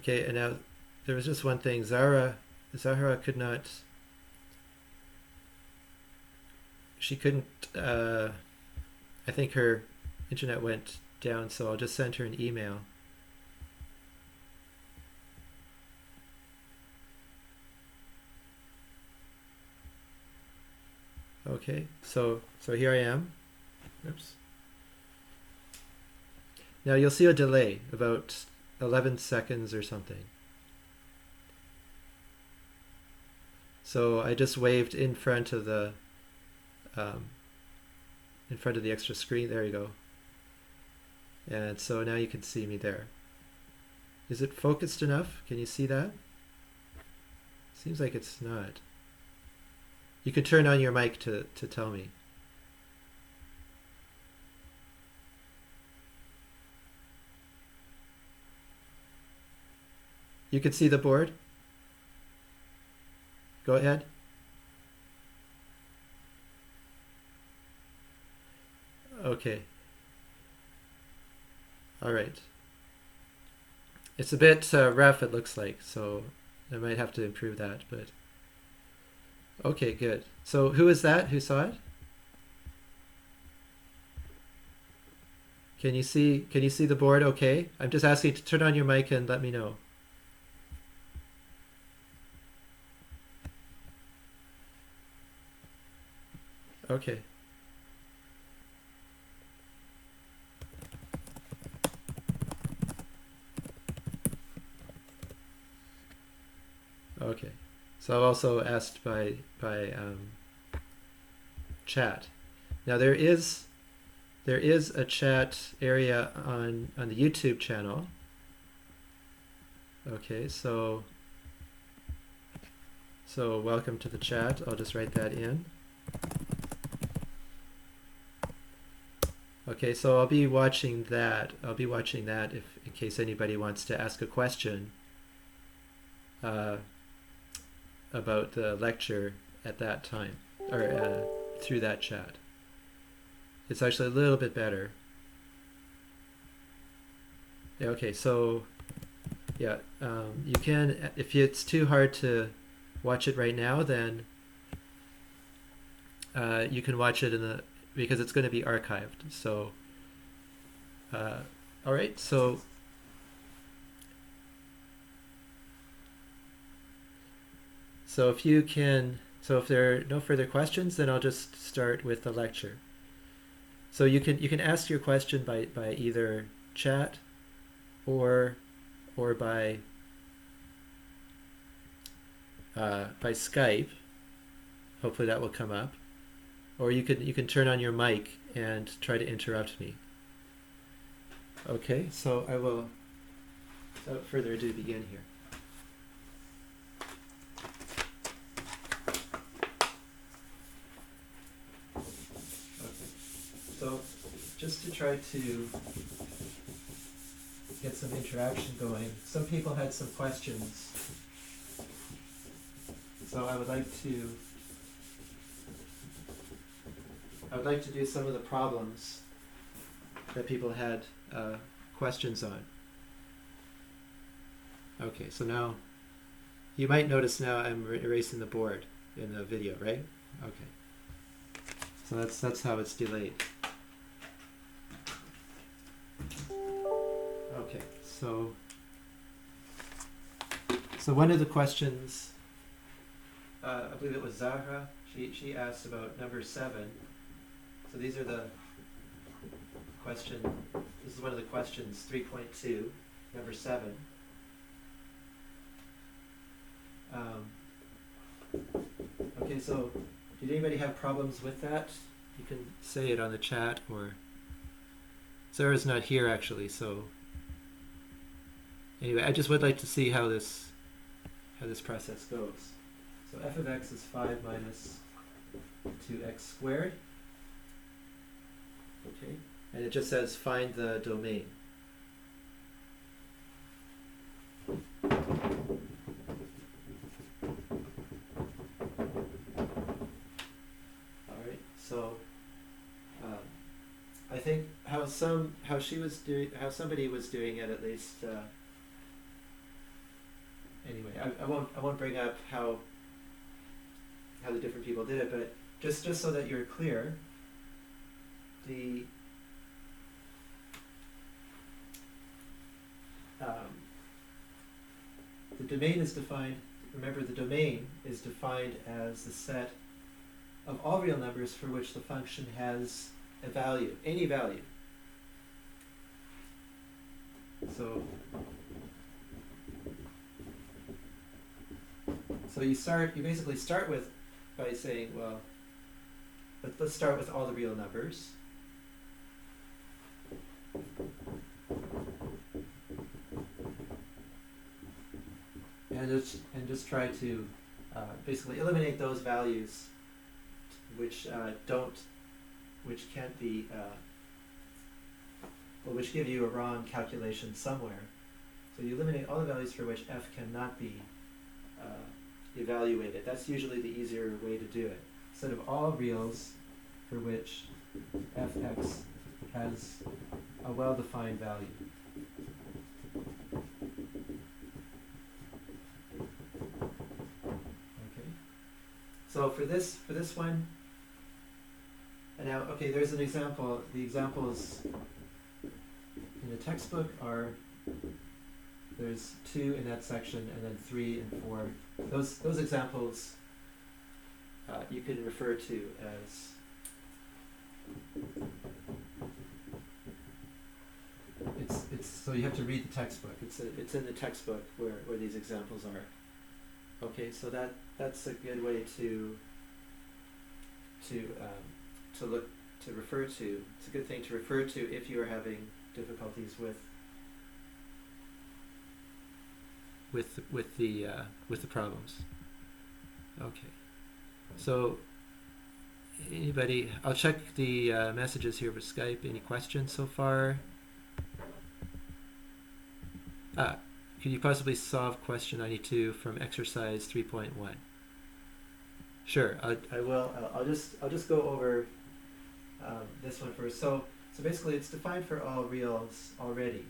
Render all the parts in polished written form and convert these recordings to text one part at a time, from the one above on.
Okay, and now there was just one thing. Zahra could not. She couldn't. I think her internet went down, so I'll just send her an email. Okay, so here I am. Oops. Now you'll see a delay, about 11 seconds or something. So I just waved in front of the extra screen. There you go. And so now you can see me there. Is it focused enough? Can you see that? Seems like it's not. You can turn on your mic to tell me. You can see the board? Go ahead. Okay. All right. It's a bit rough, it looks like, so I might have to improve that, but okay, good. So who is that? Who saw it? Can you see the board okay? I'm just asking you to turn on your mic and let me know. Okay. Okay. So I've also asked by chat. Now there is a chat area on the YouTube channel. Okay, so welcome to the chat. I'll just write that in. Okay, so I'll be watching that. I'll be watching that if in case anybody wants to ask a question about the lecture at that time, or through that chat. It's actually a little bit better. Yeah, okay, so yeah, you can, if it's too hard to watch it right now, then you can watch it because it's going to be archived. So, all right, so if you can, if there are no further questions, then I'll just start with the lecture. So you can ask your question by either chat or by Skype. Hopefully that will come up. Or you can turn on your mic and try to interrupt me. Okay, so I will, without further ado, begin here. So just to try to get some interaction going, some people had some questions. So I would like to do some of the problems that people had questions on. Okay, so now you might notice now I'm erasing the board in the video, right? Okay. So that's how it's delayed. Okay, so one of the questions, I believe it was Zahra, she asked about number 7. So these are the question, this is one of the questions, 3.2, number 7. Okay, so did anybody have problems with that? You can say it on the chat, or Sarah's not here actually, so anyway, I just would like to see how this process goes. So f of x is 5 minus 2x squared. Okay, and it just says find the domain. Alright, so I think how somebody was doing it, at least I won't bring up how the different people did it, but just so that you're clear, the domain is defined. Remember, the domain is defined as the set of all real numbers for which the function has a value, any value. So you basically start with by saying, well, let's start with all the real numbers. And just try to basically eliminate those values which can't be, which give you a wrong calculation somewhere. So you eliminate all the values for which f cannot be evaluated. That's usually the easier way to do it. Instead of all reals for which fx has a well-defined value. Okay. So for this one, and now, okay, there's an example. The examples in the textbook are, there's 2 in that section, and then 3 and 4. Those examples you can refer to as it's so you have to read the textbook. It's in the textbook where these examples are. Okay, so that's a good way to refer to. It's a good thing to refer to if you are having difficulties with the problems. Okay, so anybody? I'll check the messages here for Skype. Any questions so far? Could you possibly solve question 92 from exercise 3.1? Sure, I will. I'll just go over this one first. So basically, it's defined for all reals already.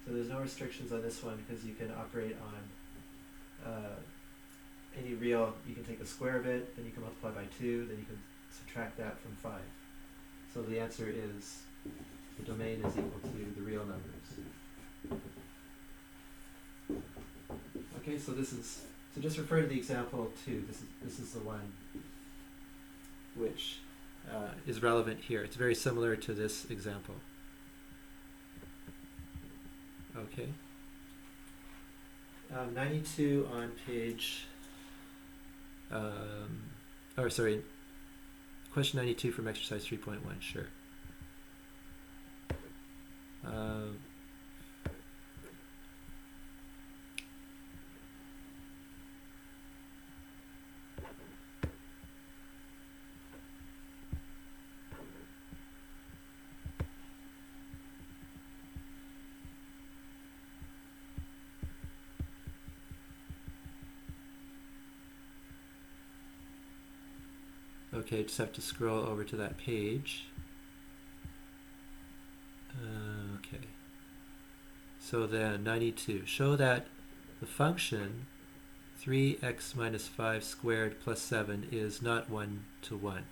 So there's no restrictions on this one because you can operate on any real. You can take the square of it, then you can multiply by 2, then you can subtract that from 5. So the answer is the domain is equal to the real numbers. Okay, so just refer to the example 2. This is the one which is relevant here. It's very similar to this example. Okay. 92 on page, question 92 from exercise 3.1, sure. Okay, just have to scroll over to that page. Okay. So then 92. Show that the function 3x minus 5 squared plus 7 is not 1 to 1.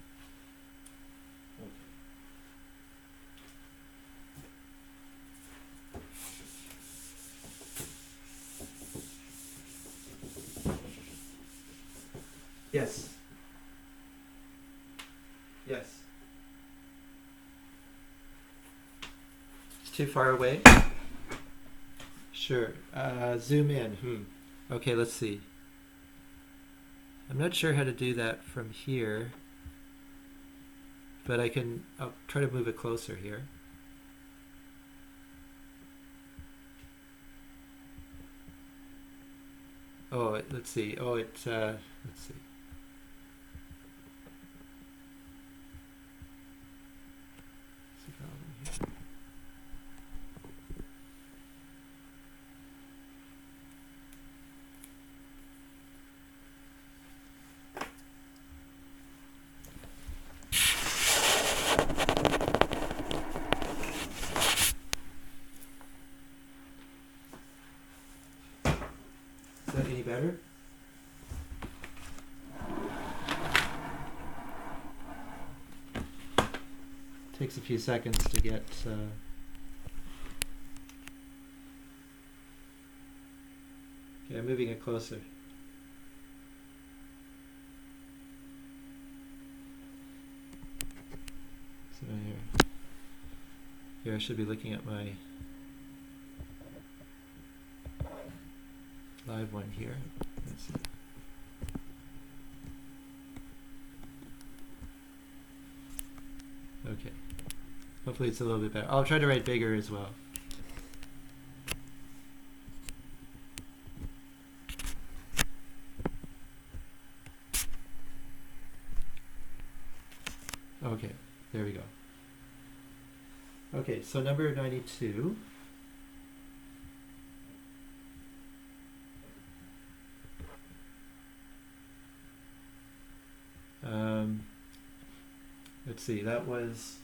Yes. Yes. It's too far away? Sure. Zoom in. Okay, let's see. I'm not sure how to do that from here, but I'll try to move it closer here. Oh, let's see. Oh, let's see. Any better? Takes a few seconds to get okay, I'm moving it closer. So here I should be looking at my live one here. Let's see. Okay. Hopefully it's a little bit better. I'll try to write bigger as well. Okay, there we go. Okay, so number 92. Let's see, that was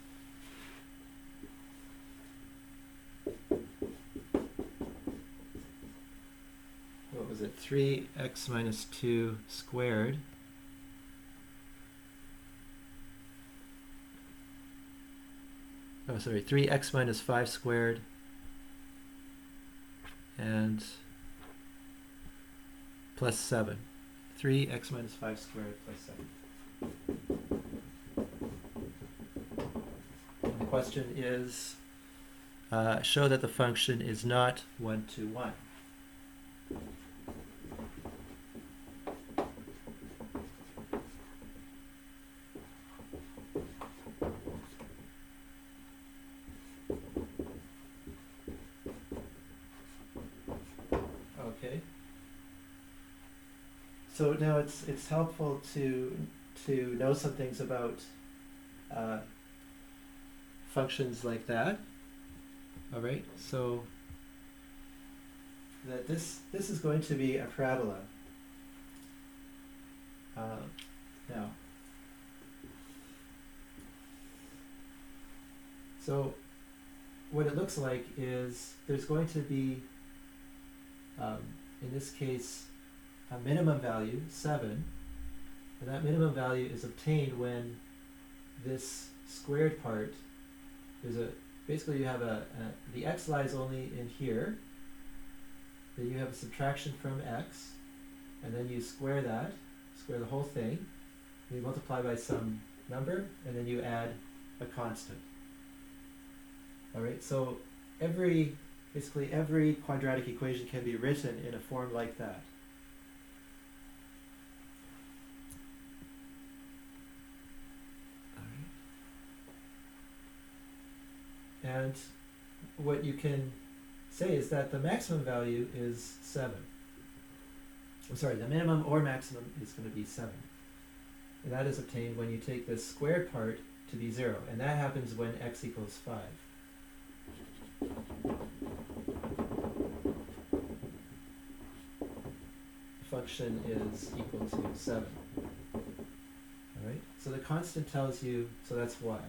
what was it? 3x minus 2 squared. Oh, sorry, 3x minus 5 squared and plus 7. 3x minus 5 squared plus 7. And the question is, show that the function is not 1-to-1. Okay. So now it's helpful to know some things about functions like that. All right. So that this is going to be a parabola. Now, so what it looks like is there's going to be, in this case, a minimum value, 7, and that minimum value is obtained when this squared part, basically you have the x lies only in here, then you have a subtraction from x, and then you square that, square the whole thing, and you multiply by some number, and then you add a constant. Alright, so basically every quadratic equation can be written in a form like that. And what you can say is that the maximum value is 7. I'm sorry, the minimum or maximum is going to be 7. And that is obtained when you take this squared part to be 0. And that happens when x equals 5. The function is equal to 7. Alright, so the constant tells you, so that's y.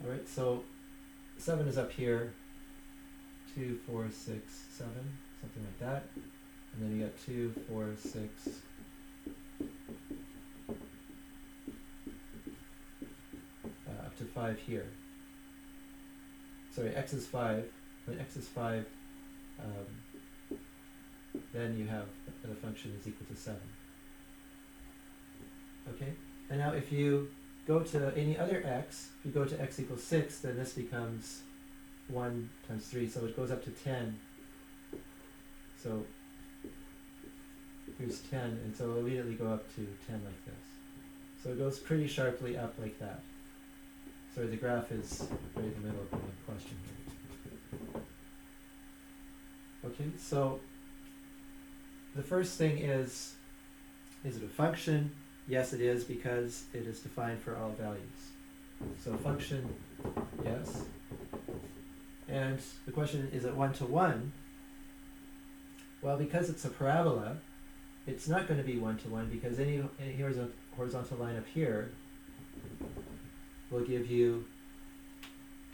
Alright, so 7 is up here, 2, 4, 6, 7, something like that. And then you got 2, 4, 6, up to 5 here. Sorry, x is 5. When x is 5, then you have the function is equal to 7. Okay, and now if you go to any other x, if you go to x equals 6, then this becomes 1 times 3, so it goes up to 10. So here's 10, and so it'll immediately go up to 10 like this. So it goes pretty sharply up like that. Sorry, the graph is right in the middle of the question here. Okay, so the first thing is it a function? Yes, it is, because it is defined for all values. So function, yes. And the question, is it 1-to-1? Well, because it's a parabola, it's not going to be 1-to-1, because any horizontal line up here will give you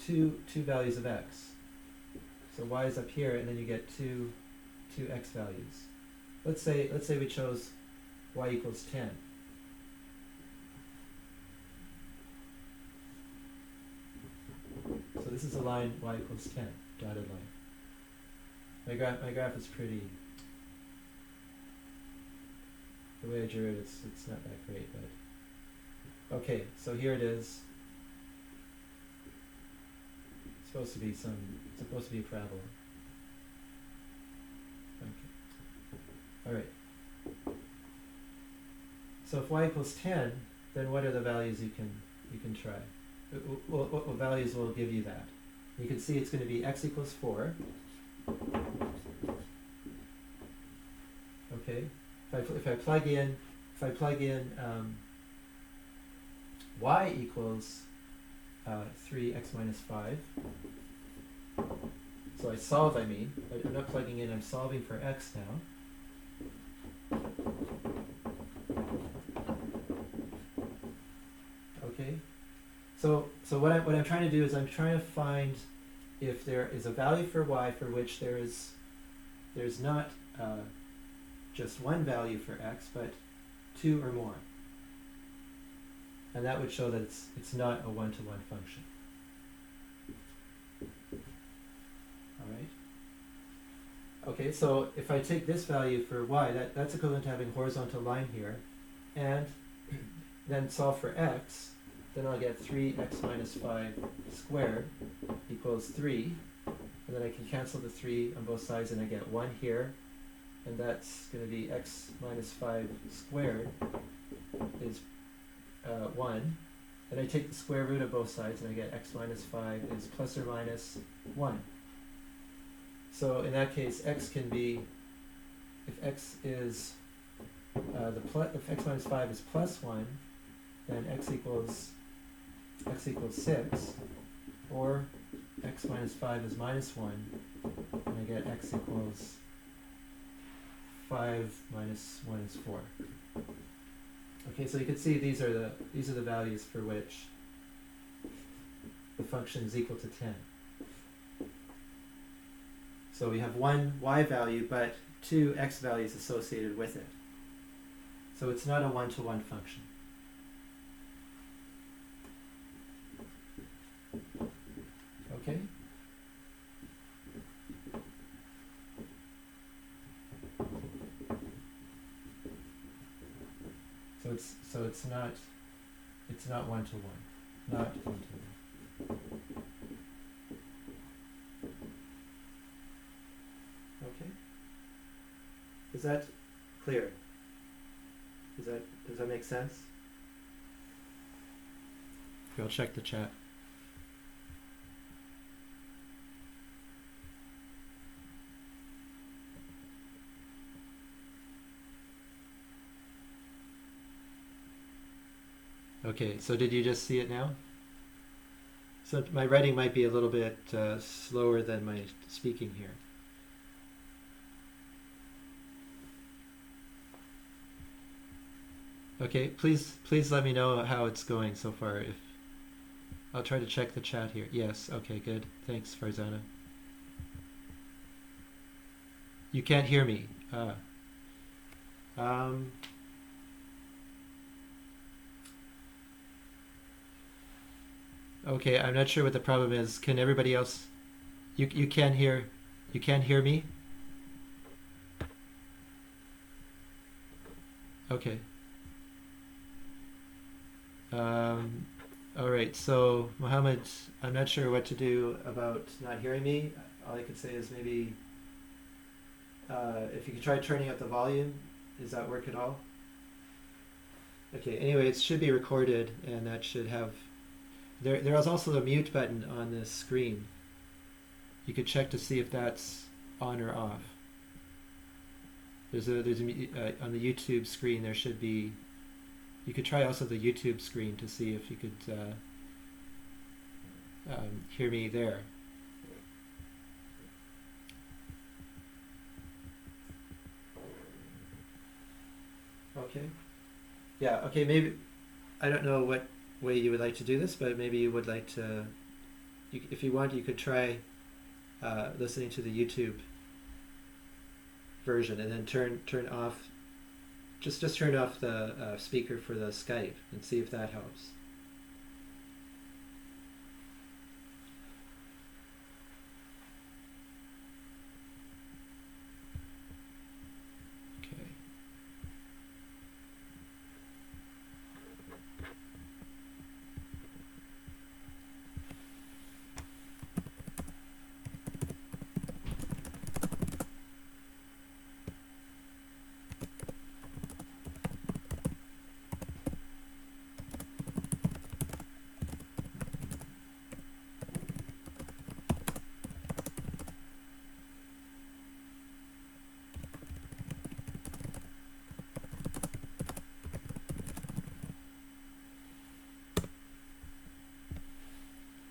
two values of x. So y is up here, and then you get two x values. Let's say we chose y equals 10. So this is a line y equals 10, dotted line. My graph is pretty. The way I drew it, it's not that great, but okay. So here it is. It's supposed to be a parabola. Okay. All right. So if y equals 10, then what are the values you can try? What values will give you that? You can see it's going to be x equals 4. Okay. If I plug in y equals 3x minus 5. So I solve. I'm not plugging in. I'm solving for x now. Okay. So what I'm trying to do is I'm trying to find if there is a value for y for which there's not just one value for x, but 2 or more. And that would show that it's not a one-to-one function. All right. Okay, so if I take this value for y, that's equivalent to having a horizontal line here, and then solve for x, then I'll get 3x minus 5 squared equals 3, and then I can cancel the 3 on both sides, and I get 1 here, and that's going to be x minus 5 squared is 1. Then I take the square root of both sides, and I get x minus 5 is plus or minus 1. So in that case, x can be, if x is if x minus 5 is plus 1, then x equals 6, or x minus 5 is minus 1, and I get x equals 5 minus 1 is 4. Okay, so you can see these are the values for which the function is equal to 10. So we have one y value, but 2 x values associated with it. So it's not a one-to-one function. Okay? So it's not one-to-one. Not one-to-one. Okay? Is that clear? Does that make sense? I'll check the chat. Okay, so did you just see it now? So my writing might be a little bit slower than my speaking here. Okay, please let me know how it's going so far. If I'll try to check the chat here. Yes, okay, good. Thanks, Farzana. You can't hear me. Okay, I'm not sure what the problem is. Can everybody else? You can't hear me? Okay. All right, so Mohammed, I'm not sure what to do about not hearing me. All I could say is maybe if you could try turning up the volume. Does that work at all? Okay, anyway, it should be recorded, and that should have... There is also a mute button on this screen. You could check to see if that's on or off. There's a on the YouTube screen there should be. You could try also the YouTube screen to see if you could hear me there. Okay. Yeah. Okay. Maybe I don't know what way you would like to do this, but maybe you would like to. If you want, you could try listening to the YouTube version, and then turn off, just turn off the speaker for the Skype and see if that helps.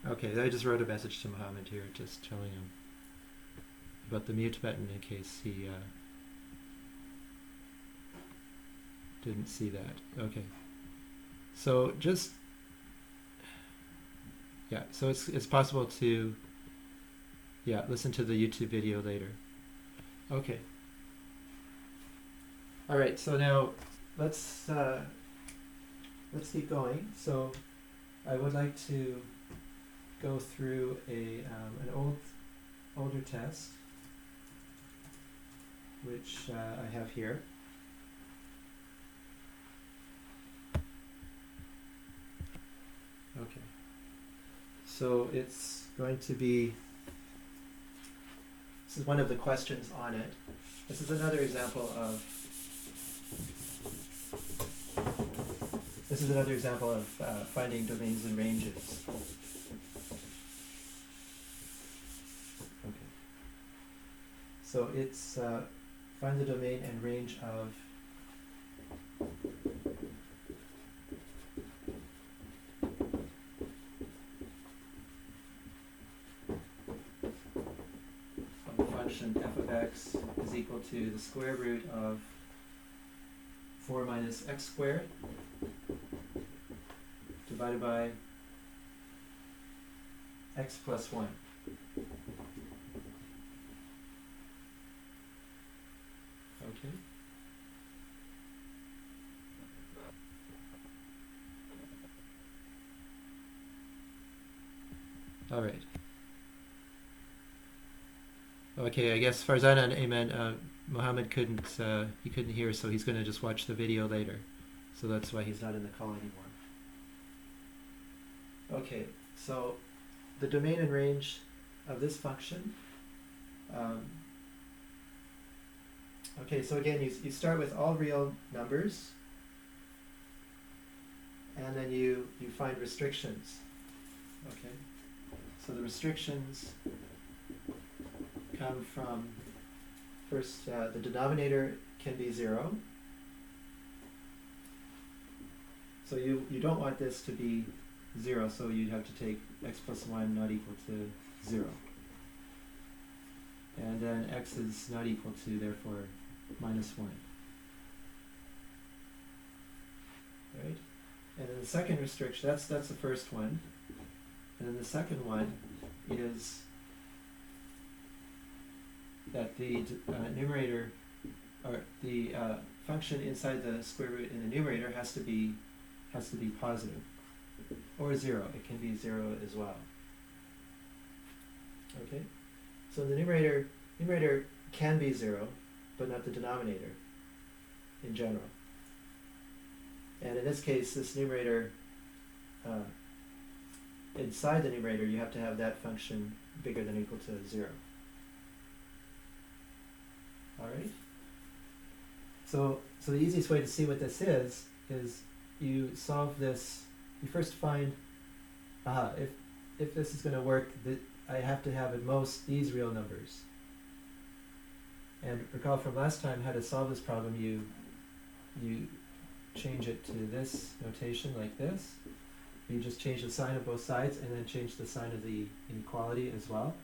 Okay. Okay, I just wrote a message to Mohammed here, just telling him about the mute button in case he didn't see that. Okay, so just so it's possible to listen to the YouTube video later. Okay. All right, so now let's keep going. So I would like to go through an older test, which I have here. Okay. So it's going to be, this is one of the questions on it. This is another example of finding domains and ranges. Okay. So it's find the domain and range of the function f of x is equal to the square root of 4 minus x squared divided by x plus 1. Okay. All right. Okay, I guess Farzana and Ayman, Mohammed couldn't hear, so he's going to just watch the video later. So that's why he's not in the call anymore. Okay, so the domain and range of this function. Okay, so again, you start with all real numbers, and then you find restrictions. Okay, so the restrictions come from, first, the denominator can be 0. So you don't want this to be 0, so you'd have to take x plus 1 not equal to 0. And then x is not equal to, therefore, minus 1. Right? And then the second restriction, that's the first one. And then the second one is that the numerator, or the function inside the square root in the numerator has to be positive, or 0. It can be 0 as well. Okay, so the numerator can be 0, but not the denominator in general. And in this case, this numerator, inside the numerator, you have to have that function bigger than or equal to 0. All right. So the easiest way to see what this is you solve this. You first find, if this is going to work, I have to have at most these real numbers. And recall from last time how to solve this problem. You change it to this notation like this. You just change the sign of both sides, and then change the sign of the inequality as well.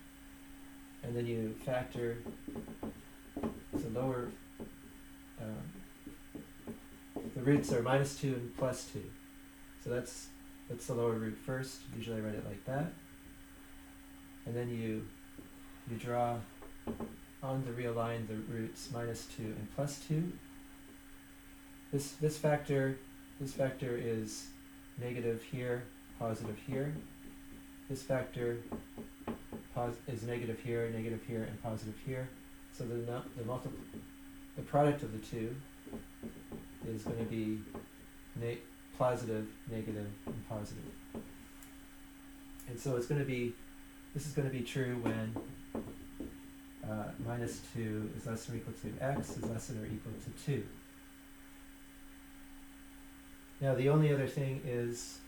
And then you factor the lower, the roots are minus 2 and plus 2. So that's the lower root first. Usually I write it like that. And then you you draw on the real line the roots -2 and +2. This factor is negative here, positive here. This factor is negative here, and positive here. So the product of the two is going to be positive, negative, and positive. And so this is going to be true when -2 is less than or equal to x is less than or equal to 2. Now the only other thing is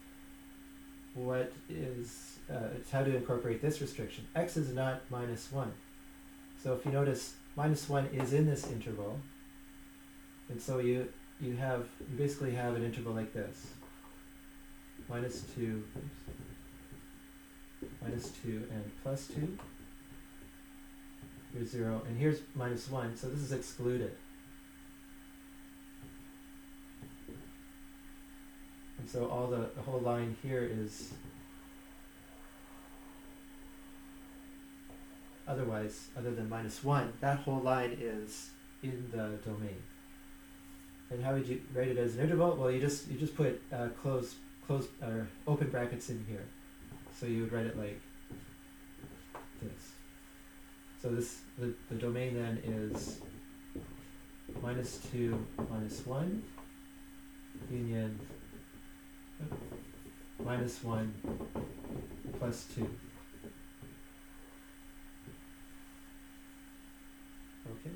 it's how to incorporate this restriction. X is not -1. So if you notice, -1 is in this interval, and so you basically have an interval like this. -2 and +2. Here's 0, and here's -1, so this is excluded. And so all the whole line here is otherwise, other than -1, that whole line is in the domain. And how would you write it as an interval? Well, you just put close or open brackets in here. So you would write it like this. So the domain then is -2, -1, union -1 +2. Okay.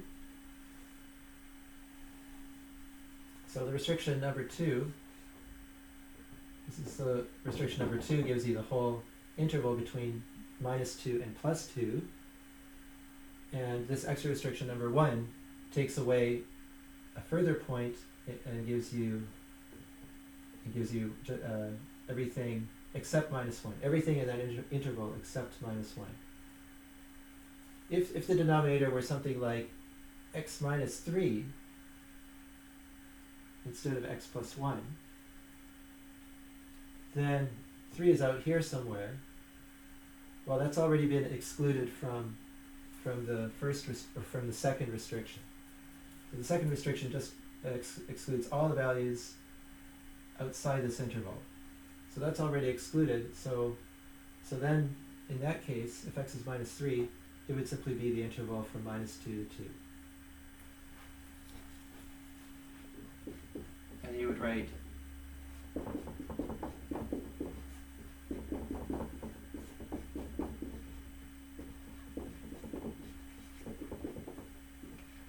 So the restriction number 2, this is the restriction number 2, gives you the whole interval between -2 and +2. And this extra restriction number 1 takes away a further point and gives you everything except -1. Everything in that interval except -1. If the denominator were something like x minus 3 instead of x plus 1, then 3 is out here somewhere. Well, that's already been excluded from the from the second restriction. So the second restriction just excludes all the values outside this interval. So that's already excluded. So then in that case, if x is -3, it would simply be the interval from -2 to 2. And you would write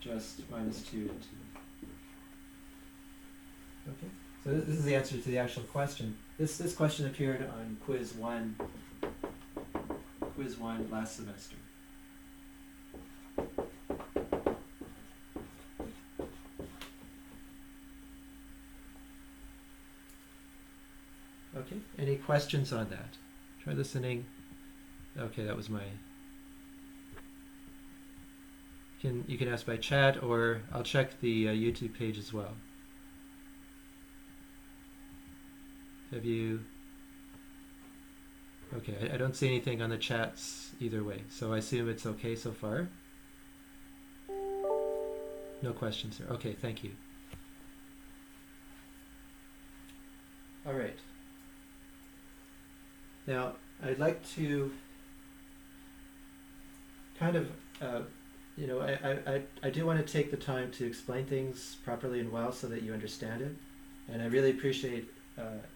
just -2 to 2. Okay, so this is the answer to the actual question. This question appeared on quiz 1 last semester. Okay, any questions on that? Try listening. Okay, that was my... You can ask by chat, or I'll check the YouTube page as well. Have you... Okay, I don't see anything on the chats either way, so I assume it's okay so far. No questions here. Okay, thank you. All right. Now, I'd like to kind of, I do want to take the time to explain things properly and well so that you understand it. And I really appreciate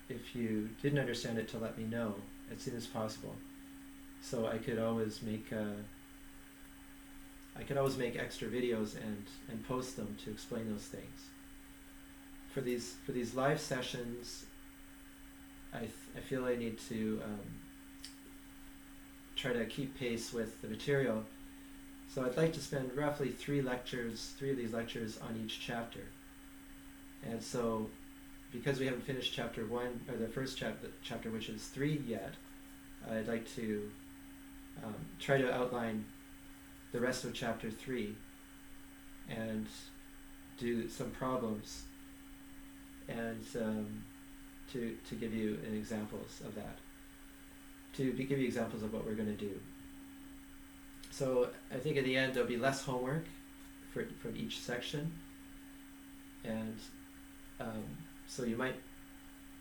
if you didn't understand it to let me know as soon as possible. So I could always make extra videos and post them to explain those things. For these live sessions, I feel I need to try to keep pace with the material. So I'd like to spend roughly 3 of these lectures on each chapter. And so, because we haven't finished chapter 1, or the first chapter, which is 3 yet, I'd like to try to outline the rest of chapter 3 and do some problems and to give you examples of that, give you examples of what we're going to do. so I think at the end there'll be less homework from each section, and so you might,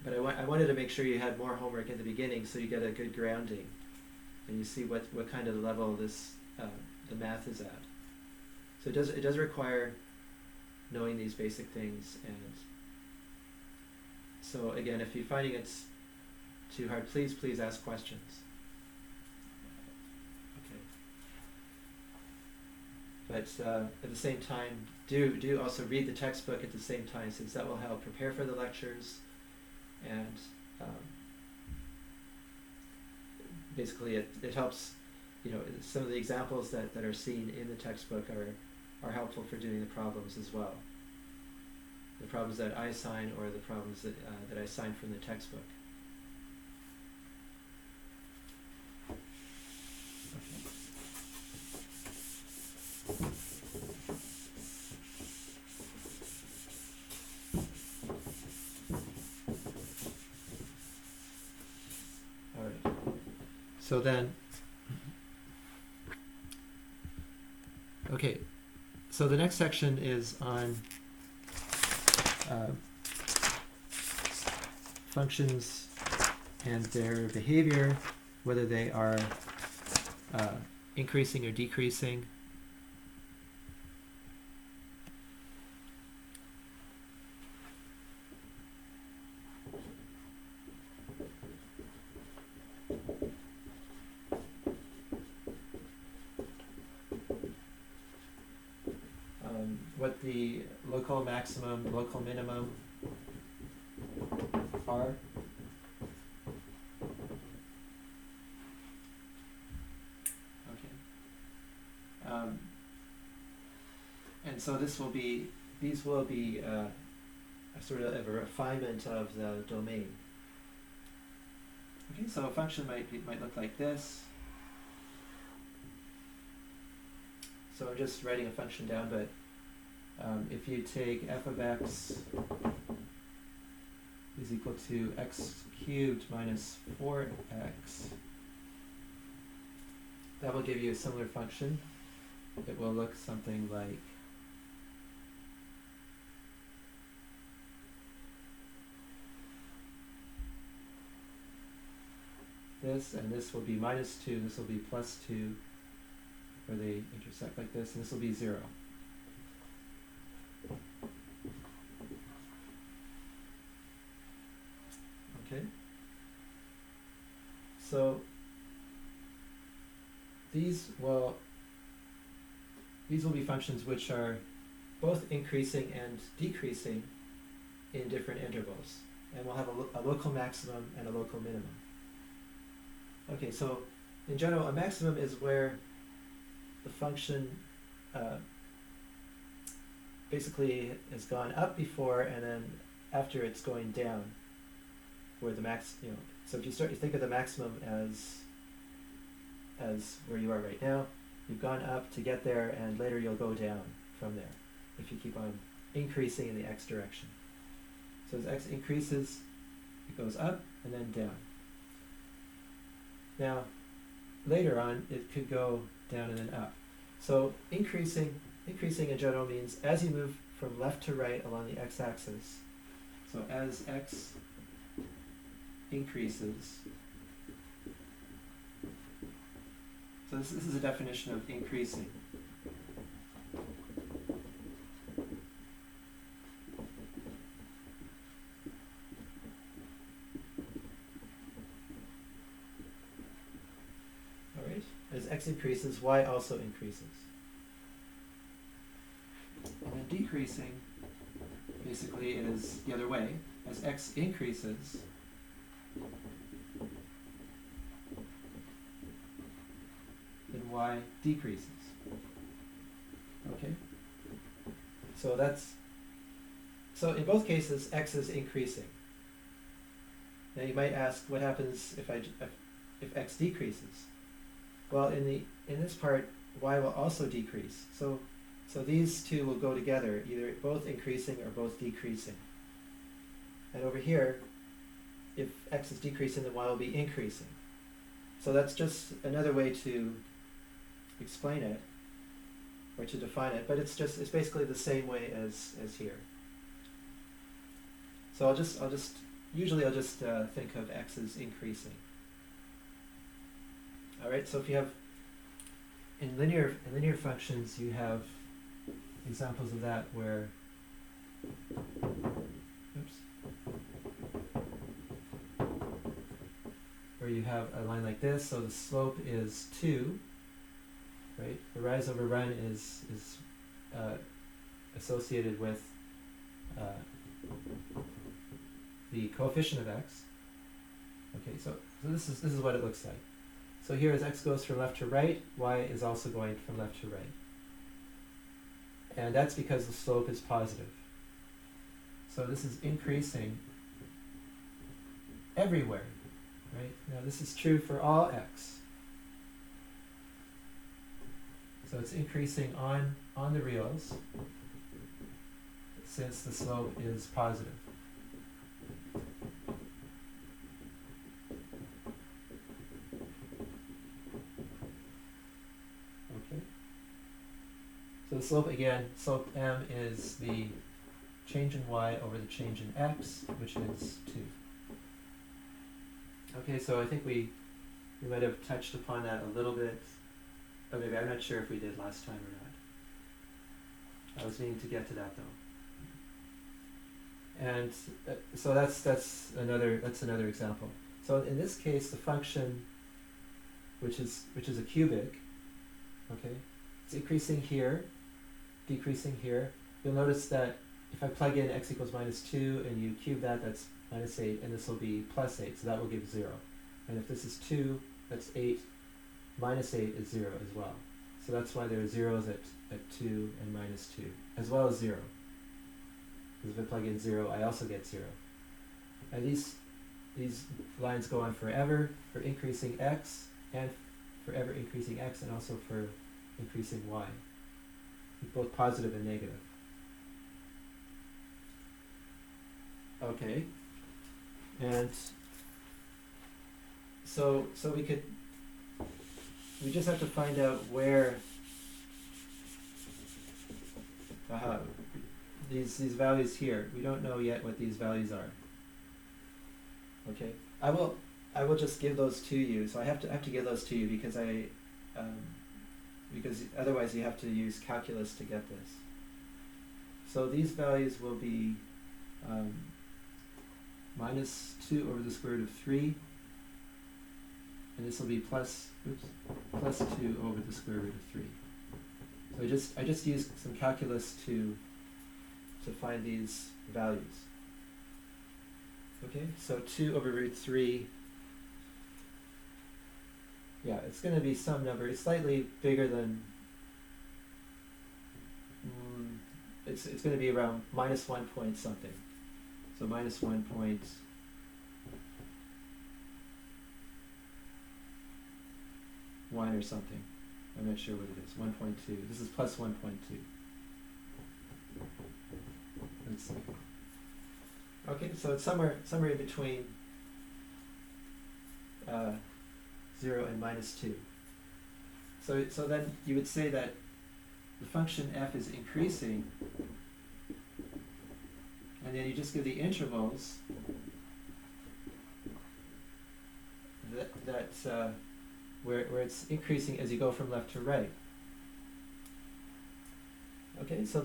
but I wanted to make sure you had more homework at the beginning so you get a good grounding, and you see what kind of level this the math is at. So it does require knowing these basic things, and so again, if you're finding it's too hard, please ask questions. Okay. But at the same time, do also read the textbook at the same time, since that will help prepare for the lectures, and basically it helps, you know, some of the examples that are seen in the textbook are helpful for doing the problems as well. The problems that I assign, or the problems that I assign from the textbook. All right. So then, okay. So the next section is on functions and their behavior, whether they are increasing or decreasing. What the local maximum, local minimum are. Okay. And so these will be a sort of a refinement of the domain. Okay, so a function might look like this. So I'm just writing a function down, but if you take f of x is equal to x cubed minus 4x, that will give you a similar function. It will look something like this, and this will be minus 2, this will be plus 2, where they intersect like this, and this will be 0. Okay. So these will be functions which are both increasing and decreasing in different intervals, and we'll have a local maximum and a local minimum. Okay, so in general, a maximum is where the function basically has gone up before, and then after it's going down, where the max, you know, so if you think of the maximum as where you are right now, you've gone up to get there, and later you'll go down from there if you keep on increasing in the x direction. So as x increases, it goes up and then down. Now, later on, it could go down and then up. So increasing in general means as you move from left to right along the x-axis, so as x increases, so this is a definition of increasing. All right, as x increases, y also increases. And then decreasing basically is the other way. As x increases, then y decreases. Okay? So in both cases, x is increasing. Now you might ask, what happens if x decreases? Well, in this part, y will also decrease. So these two will go together, either both increasing or both decreasing. And over here, if x is decreasing, then y will be increasing. So that's just another way to explain it or to define it, but it's basically the same way as here. So I'll just usually I'll just think of x as increasing. All right. So if you have in linear functions, you have examples of that where where you have a line like this, so the slope is 2, right? The rise over run is associated with the coefficient of x. Okay, so this is what it looks like. So here as x goes from left to right, y is also going from left to right. And that's because the slope is positive. So this is increasing everywhere, right? Now this is true for all x. So it's increasing on the reals since the slope is positive. Okay. So the slope again, slope m is the change in y over the change in x, which is 2. Okay, so I think we might have touched upon that a little bit. Or maybe I'm not sure if we did last time or not. I was meaning to get to that though. And so that's another example. So in this case, the function, which is a cubic, okay, it's increasing here, decreasing here. You'll notice that if I plug in x equals -2 and you cube that, that's -8, and this will be +8, so that will give 0. And if this is 2, that's 8. -8 is 0 as well. So that's why there are zeros at 2 and -2, as well as 0. Because if I plug in 0, I also get 0. And these lines go on forever for increasing x, and forever increasing x, and also for increasing y. Both positive and negative. Okay. And so we just have to find out where these values here. We don't know yet what these values are. Okay, I will just give those to you. So I have to give those to you because because otherwise you have to use calculus to get this. So these values will be -2 over the square root of 3, and this will be plus 2 over the square root of 3. So I just used some calculus to find these values. Okay, so 2 over root 3, yeah, it's going to be some number. It's slightly bigger than, it's going to be around -1 point something. So -1 point, one or something. I'm not sure what it is. 1.2. This is plus 1.2. Let's see. Okay, so it's somewhere in between 0 and -2. So then you would say that the function f is increasing, and then you just give the intervals where it's increasing as you go from left to right. Okay, so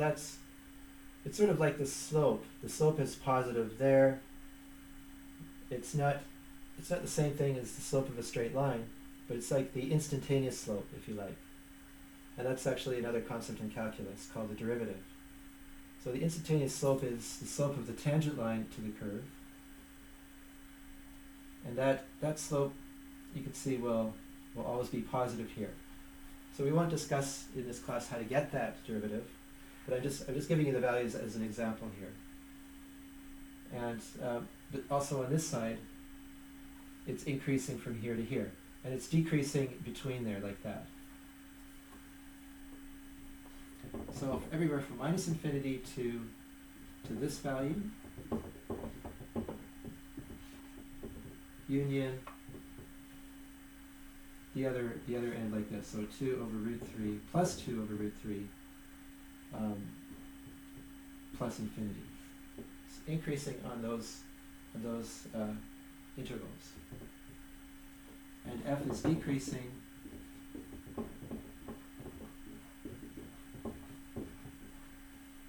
it's sort of like the slope. The slope is positive there. It's not the same thing as the slope of a straight line, but it's like the instantaneous slope, if you like. And that's actually another concept in calculus called the derivative. So the instantaneous slope is the slope of the tangent line to the curve. And that slope, you can see, will always be positive here. So we won't discuss in this class how to get that derivative, but I'm just giving you the values as an example here. And but also on this side, it's increasing from here to here, and it's decreasing between there like that. So everywhere from -infinity to this value, union the other end like this. So 2 over root 3 plus 2 over root 3 plus infinity. It's increasing on those intervals. And f is decreasing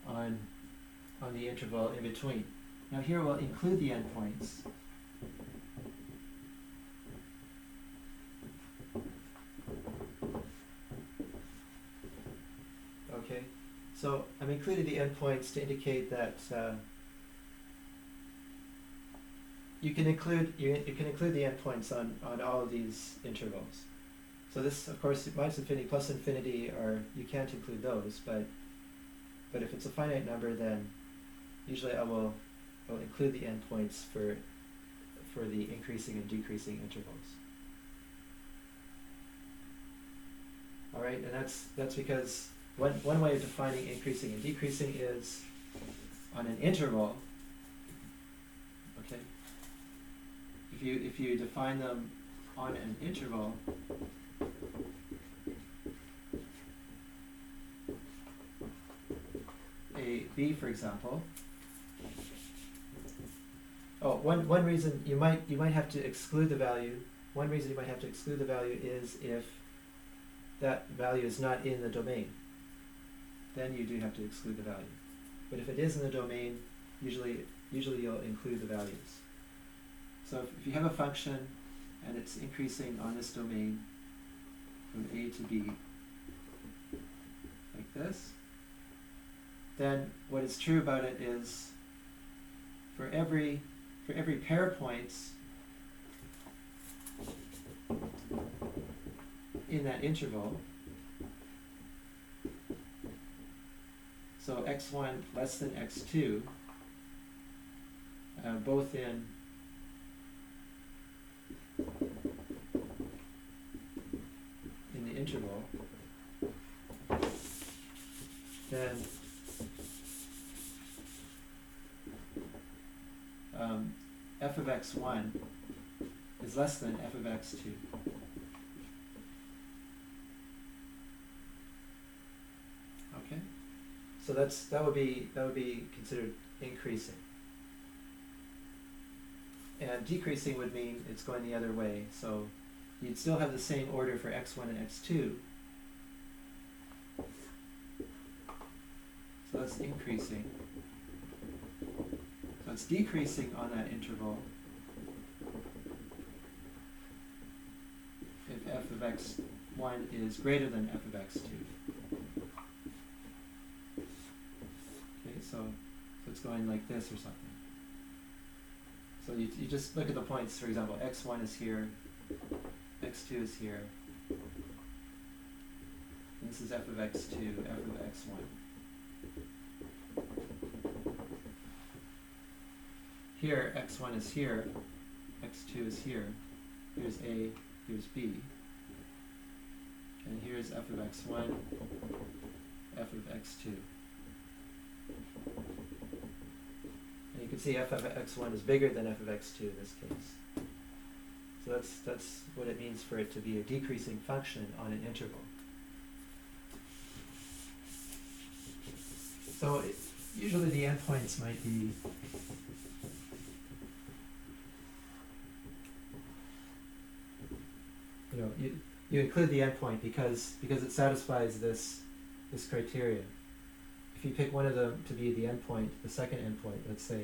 on the interval in between. Now here we'll include the endpoints. Okay, so I've included the endpoints to indicate that you can include the endpoints on all of these intervals. So this, of course, minus infinity plus infinity you can't include those, but if it's a finite number, then usually I'll include the endpoints for the increasing and decreasing intervals. All right, and that's because one way of defining increasing and decreasing is on an interval. Okay, if you define them on an interval, b, for example. Oh, one reason you might have to exclude the value. One reason you might have to exclude the value is if that value is not in the domain. Then you do have to exclude the value. But if it is in the domain, usually you'll include the values. So if you have a function and it's increasing on this domain from a to b, like this, then what is true about it is for every pair of points in that interval, so x1 less than x2, both in the interval, then f of x1 is less than f of x2. Okay, so that would be considered increasing, and decreasing would mean it's going the other way. So you'd still have the same order for x1 and x2. So that's increasing. So it's decreasing on that interval if f of x1 is greater than f of x2. Okay, so it's going like this or something. So you just look at the points, for example, x1 is here, x2 is here, and this is f of x2, f of x1. Here, x1 is here, x2 is here, here's A, here's B, and here's f of x1, f of x2. And you can see f of x1 is bigger than f of x2 in this case. So that's what it means for it to be a decreasing function on an interval. So usually the endpoints might be you include the endpoint because it satisfies this criteria. If you pick one of them to be the endpoint, the second endpoint, let's say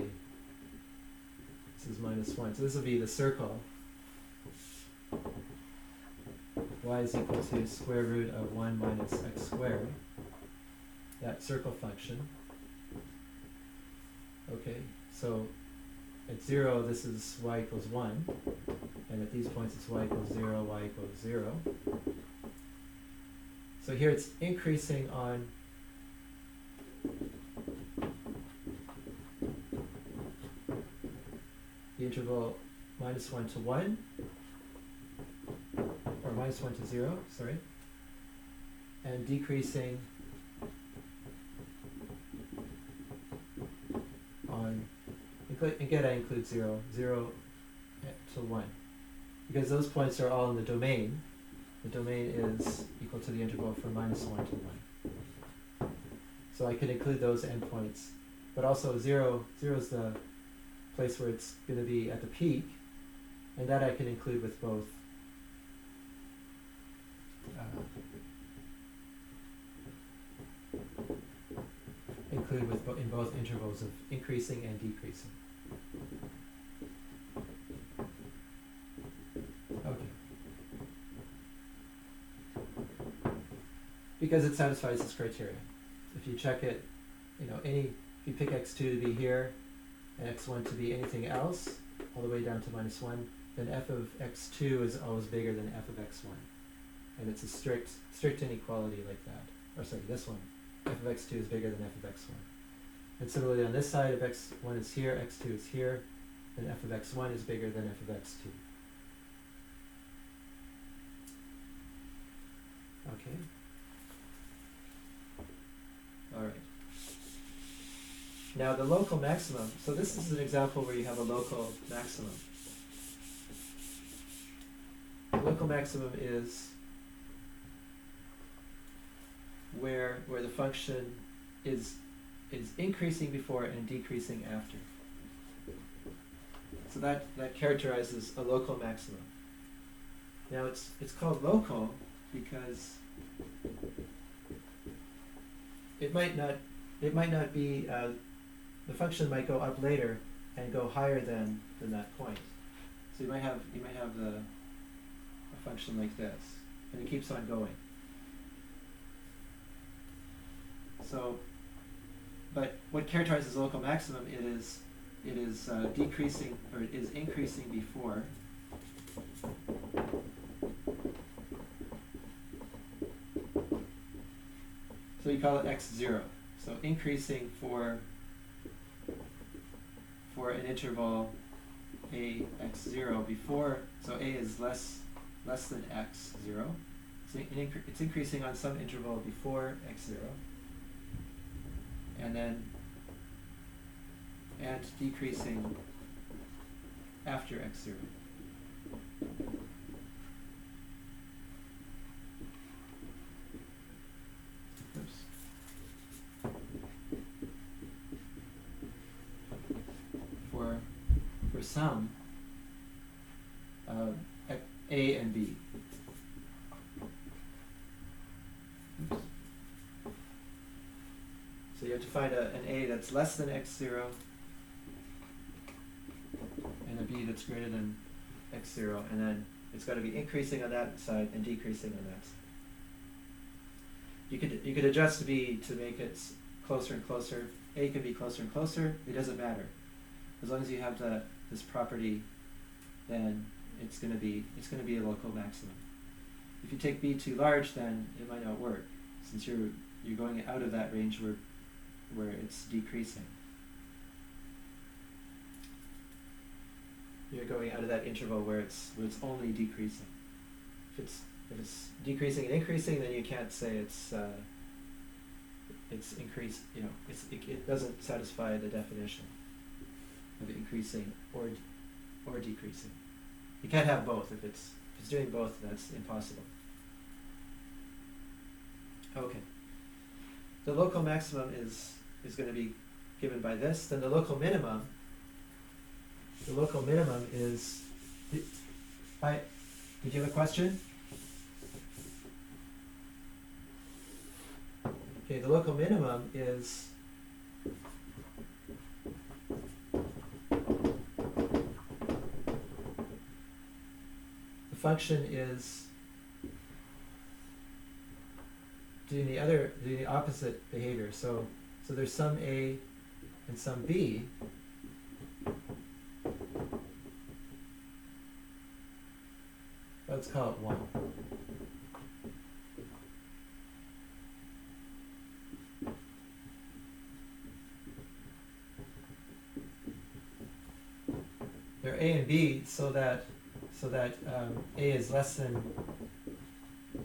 this is -1, so this will be the circle. Y is equal to square root of 1 minus x squared, that circle function. Okay, so at 0 this is y equals 1, and at these points it's y equals 0, y equals 0. So here it's increasing on the interval -1 to 1, or -1 to 0, sorry, and decreasing on, again I include 0 to 1, because those points are all in the domain, the domain is equal to the interval from -1 to 1. So I could include those endpoints, but also 0 is the place where it's going to be at the peak, and that I can include with both in both intervals of increasing and decreasing. Okay. Because it satisfies this criteria. If you check it, if you pick x2 to be here and x1 to be anything else, all the way down to -1, then f of x2 is always bigger than f of x1. And it's a strict inequality like that. Or sorry, this one. F of x2 is bigger than f of x1. And similarly on this side, if x1 is here, x2 is here, then f of x1 is bigger than f of x2. Okay. All right. Now the local maximum, so this is an example where you have a local maximum. The local maximum is where the function is increasing before and decreasing after. So that characterizes a local maximum. Now it's called local because it might not be the function might go up later and go higher than that point. So you might have a function like this, and it keeps on going. So, but what characterizes local maximum it is decreasing, or it is increasing before so you call it x0. So increasing for an interval a x0 before, so a is less than x0. So it's increasing on some interval before x0. And decreasing after x0. Oops. For some a and b. Oops. So you have to find an a that's less than x0 and a b that's greater than x0, and then it's got to be increasing on that side and decreasing on that side. You could adjust b to make it closer and closer. A can be closer and closer. It doesn't matter. As long as you have this property, then it's going to be a local maximum. If you take b too large, then it might not work, since you're going out of that range where it's decreasing. You're going out of that interval where it's only decreasing. If it's decreasing and increasing, then you can't say it's increased. It doesn't satisfy the definition of increasing or decreasing. You can't have both. If it's doing both, that's impossible. Okay. The local maximum is going to be given by this. Then the local minimum is. Did you have a question? Okay, the local minimum is the function is doing the opposite behavior. So there's some a and some b. Let's call it 1. They're a and b, so that a is less than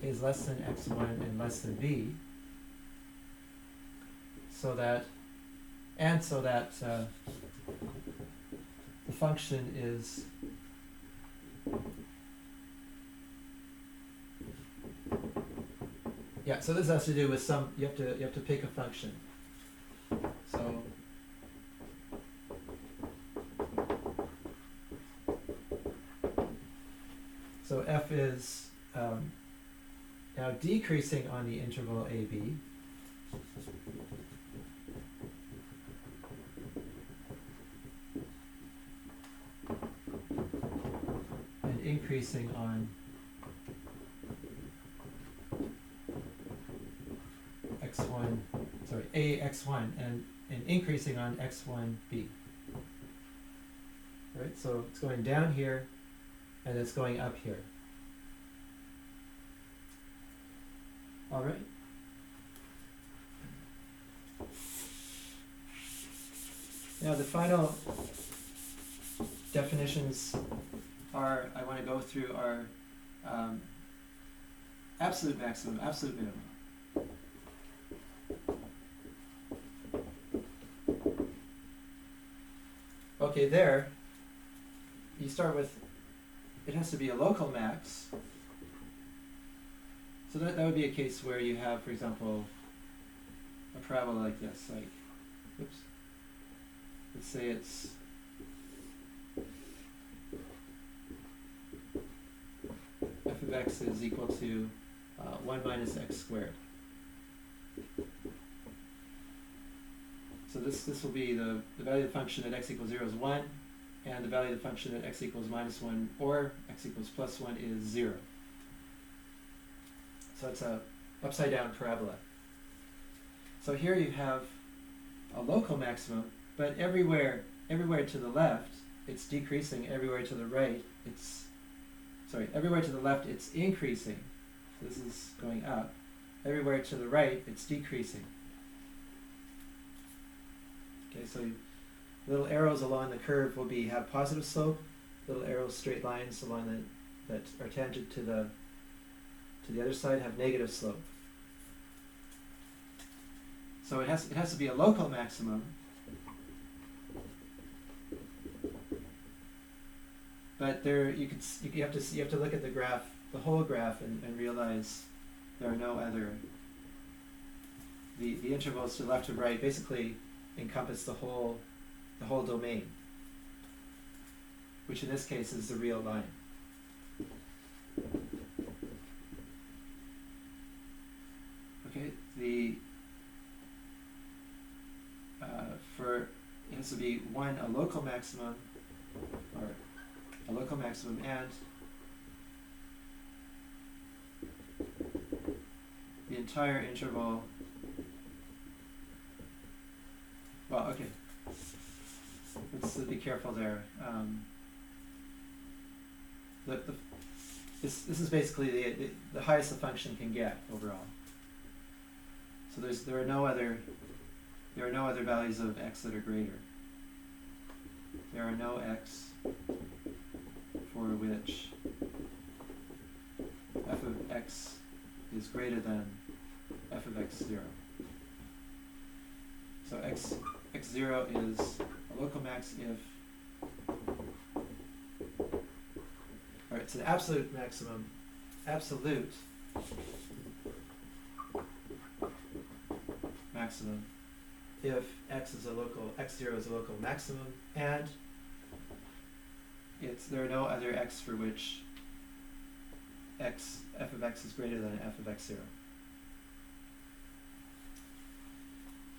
x1 and less than b. So that the function is Yeah, so this has to do with some, you have to pick a function. So f is now decreasing on the interval AB. And increasing on x1, sorry, ax1, and increasing on x1b. Right, so it's going down here, and it's going up here. All right. Now the final definitions I want to go through are absolute maximum, absolute minimum. Okay, there, you start with, it has to be a local max. So that would be a case where you have, for example, a parabola like this, like, oops, let's say it's f of x is equal to 1 minus x squared. So this will be the value of the function at x equals 0 is 1, and the value of the function at x equals minus 1 or x equals plus 1 is 0. So it's a upside down parabola. So here you have a local maximum, but everywhere to the left it's decreasing, everywhere to the right everywhere to the left it's increasing. So this is going up. Everywhere to the right it's decreasing. Okay, so little arrows along the curve will have positive slope. Little arrows, straight lines along that are tangent to the other side have negative slope. So it has to be a local maximum, but there you have to look at the graph, the whole graph, and realize there are no other. The intervals to left and right basically encompass the whole domain, which in this case is the real line. Okay, it has to be a local maximum, and the entire interval. Well, okay. Let's be careful there. This is basically the highest the function can get overall. So there are no other values of x that are greater. There are no x for which f of x is greater than f of x0. So x0 is a local max if, or it's an absolute maximum, if x0 is a local maximum, and there are no other x for which f of x is greater than f of x0.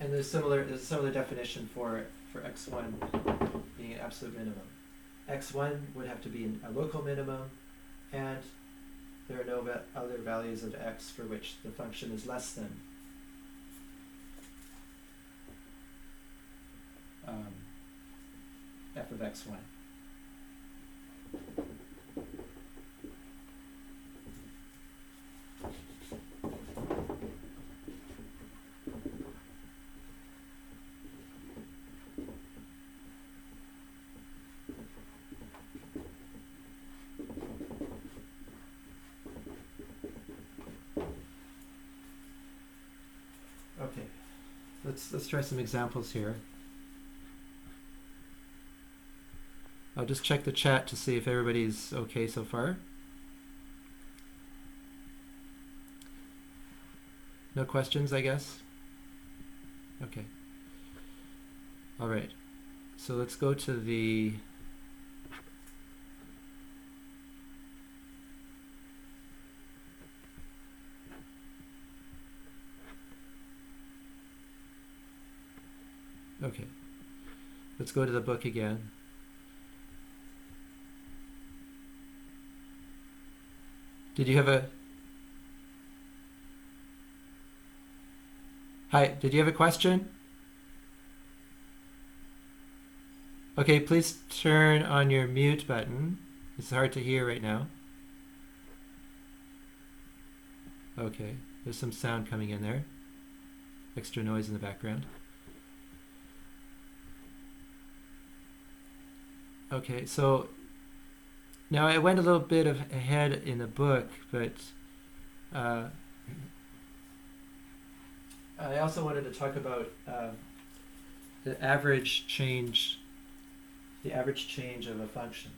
And there's a similar definition for x1 being an absolute minimum. x1 would have to be a local minimum, and there are no other values of x for which the function is less than f of x1. Okay, let's try some examples here. I'll just check the chat to see if everybody's okay so far. No questions, I guess? Okay. All right. So let's go to the okay. Let's go to the book again. Did you have a Hi, did you have a question? Okay, please turn on your mute button. It's hard to hear right now. Okay, there's some sound coming in there. Extra noise in the background. Okay, so now I went a little bit ahead in the book, but I also wanted to talk about the average change of a function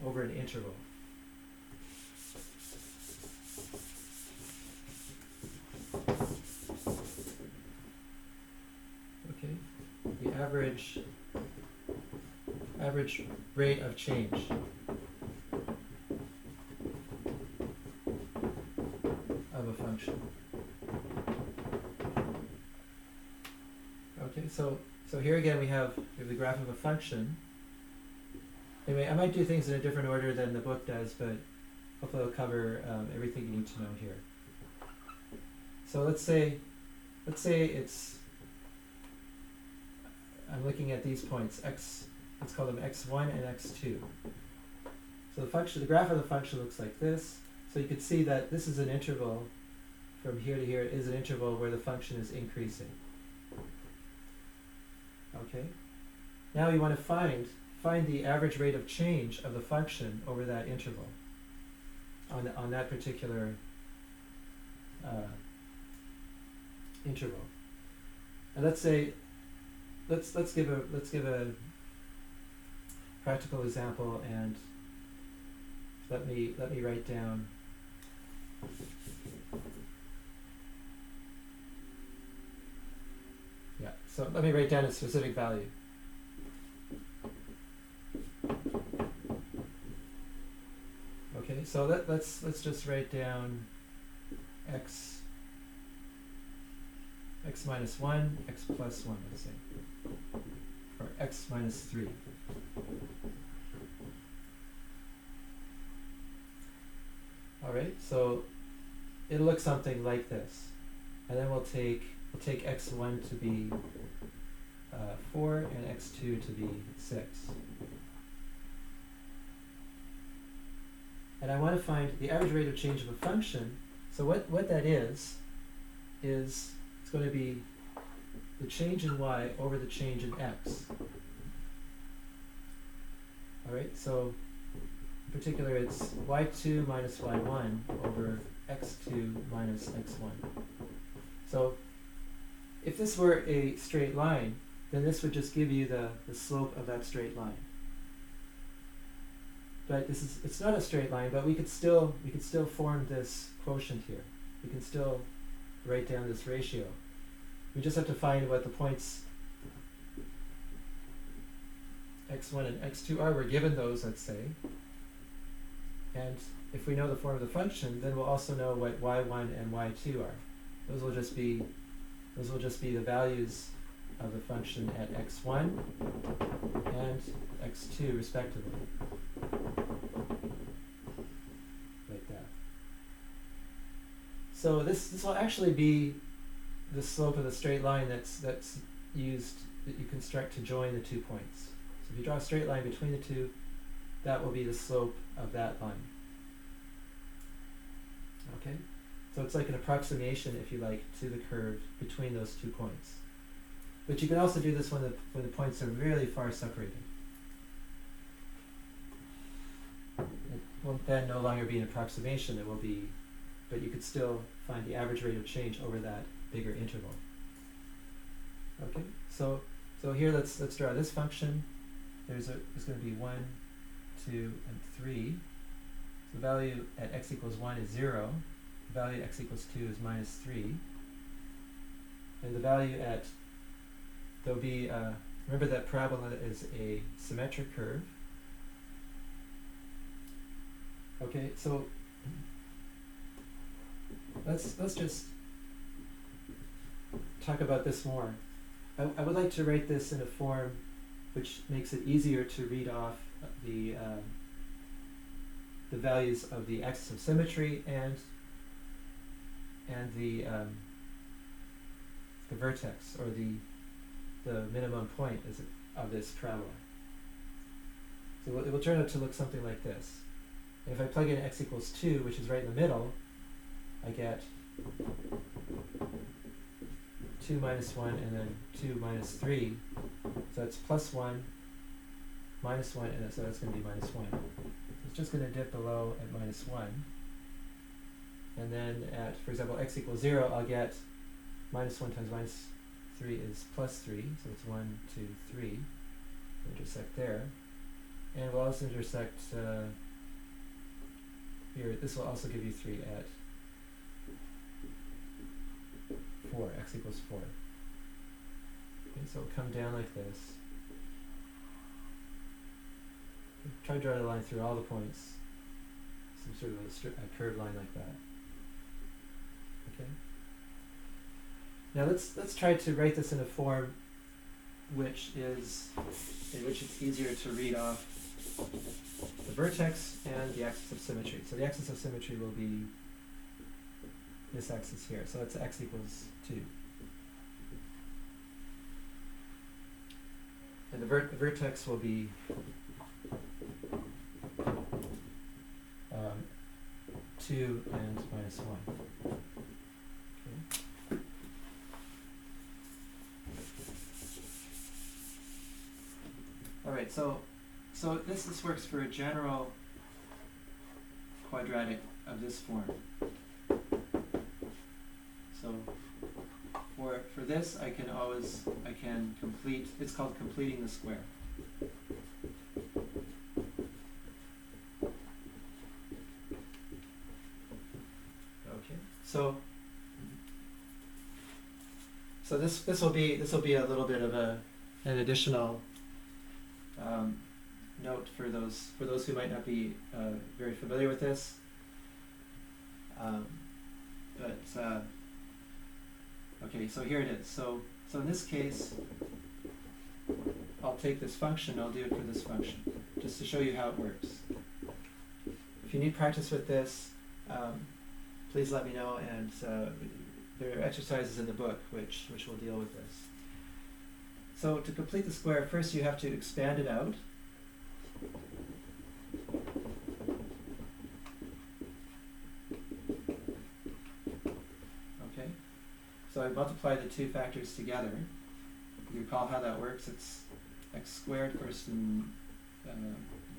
over an interval. Okay, the average rate of change of a function. Okay, so here again we have the graph of a function. Anyway, I might do things in a different order than the book does, but hopefully I'll cover everything you need to know here. So let's say it's, I'm looking at these points, x, let's call them x1 and x2. So the graph of the function looks like this. So you could see that this is an interval from here to here is an interval where the function is increasing. Okay. Now you want to find the average rate of change of the function over that interval on that particular interval. And let's say let's give a practical example, and let me write down so let me write down a specific value. Okay, so let's just write down x minus 1, x plus 1, let's say, or x minus 3. All right, so it'll look something like this, and then we'll take x1 to be 4 and x2 to be 6. And I want to find the average rate of change of a function. So what that is it's going to be the change in y over the change in x. All right, so in particular it's y2 minus y1 over x2 minus x1. So if this were a straight line, then this would just give you the slope of that straight line. But it's not a straight line, but we could still form this quotient here. We can still write down this ratio. We just have to find what the points x1 and x2 are. We're given those, let's say. And if we know the form of the function, then we'll also know what y1 and y2 are. Those will just be the values of the function at x1 and x2 respectively. Like that. So this will actually be the slope of the straight line that's used, that you construct to join the 2 points. So if you draw a straight line between the two, that will be the slope of that line. Okay? So it's like an approximation, if you like, to the curve between those 2 points. But you can also do this when the points are really far separated. It will then no longer be an approximation, it will be, but you could still find the average rate of change over that bigger interval. Okay, so here let's draw this function. There's going to be 1, 2, and 3. So the value at x equals 1 is 0. The value at x equals 2 is minus 3. And the value at, there'll be, remember that parabola is a symmetric curve. Okay, so let's just talk about this more. I would like to write this in a form which makes it easier to read off the values of the axis of symmetry and the vertex, or the minimum point of this parabola. So it will turn out to look something like this. And if I plug in x equals 2, which is right in the middle, I get 2 minus 1 and then 2 minus 3. So it's plus 1, minus 1, and so that's going to be minus 1. So it's just going to dip below at minus 1. And then at, for example, x equals 0, I'll get minus 1 times minus 3 is plus 3. So it's 1, 2, 3. Intersect there. And we'll also intersect here. This will also give you 3 at 4, x equals 4. Okay, so it'll come down like this. Try to draw a line through all the points. Some sort of a curved line like that. Okay. Now let's try to write this in a form in which it's easier to read off the vertex and the axis of symmetry. So the axis of symmetry will be this axis here. So it's x equals 2. And the vertex will be 2 and minus 1. Okay. All right, so this works for a general quadratic of this form. So for this, I can complete, it's called completing the square. Okay, so this will be a little bit of an additional note for those who might not be very familiar with this. Okay, so here it is. So in this case, I'll take this function, I'll do it for this function, just to show you how it works. If you need practice with this, please let me know, and there are exercises in the book which will deal with this. So to complete the square, first you have to expand it out. Okay, so I multiply the two factors together. You recall how that works? It's x squared first, and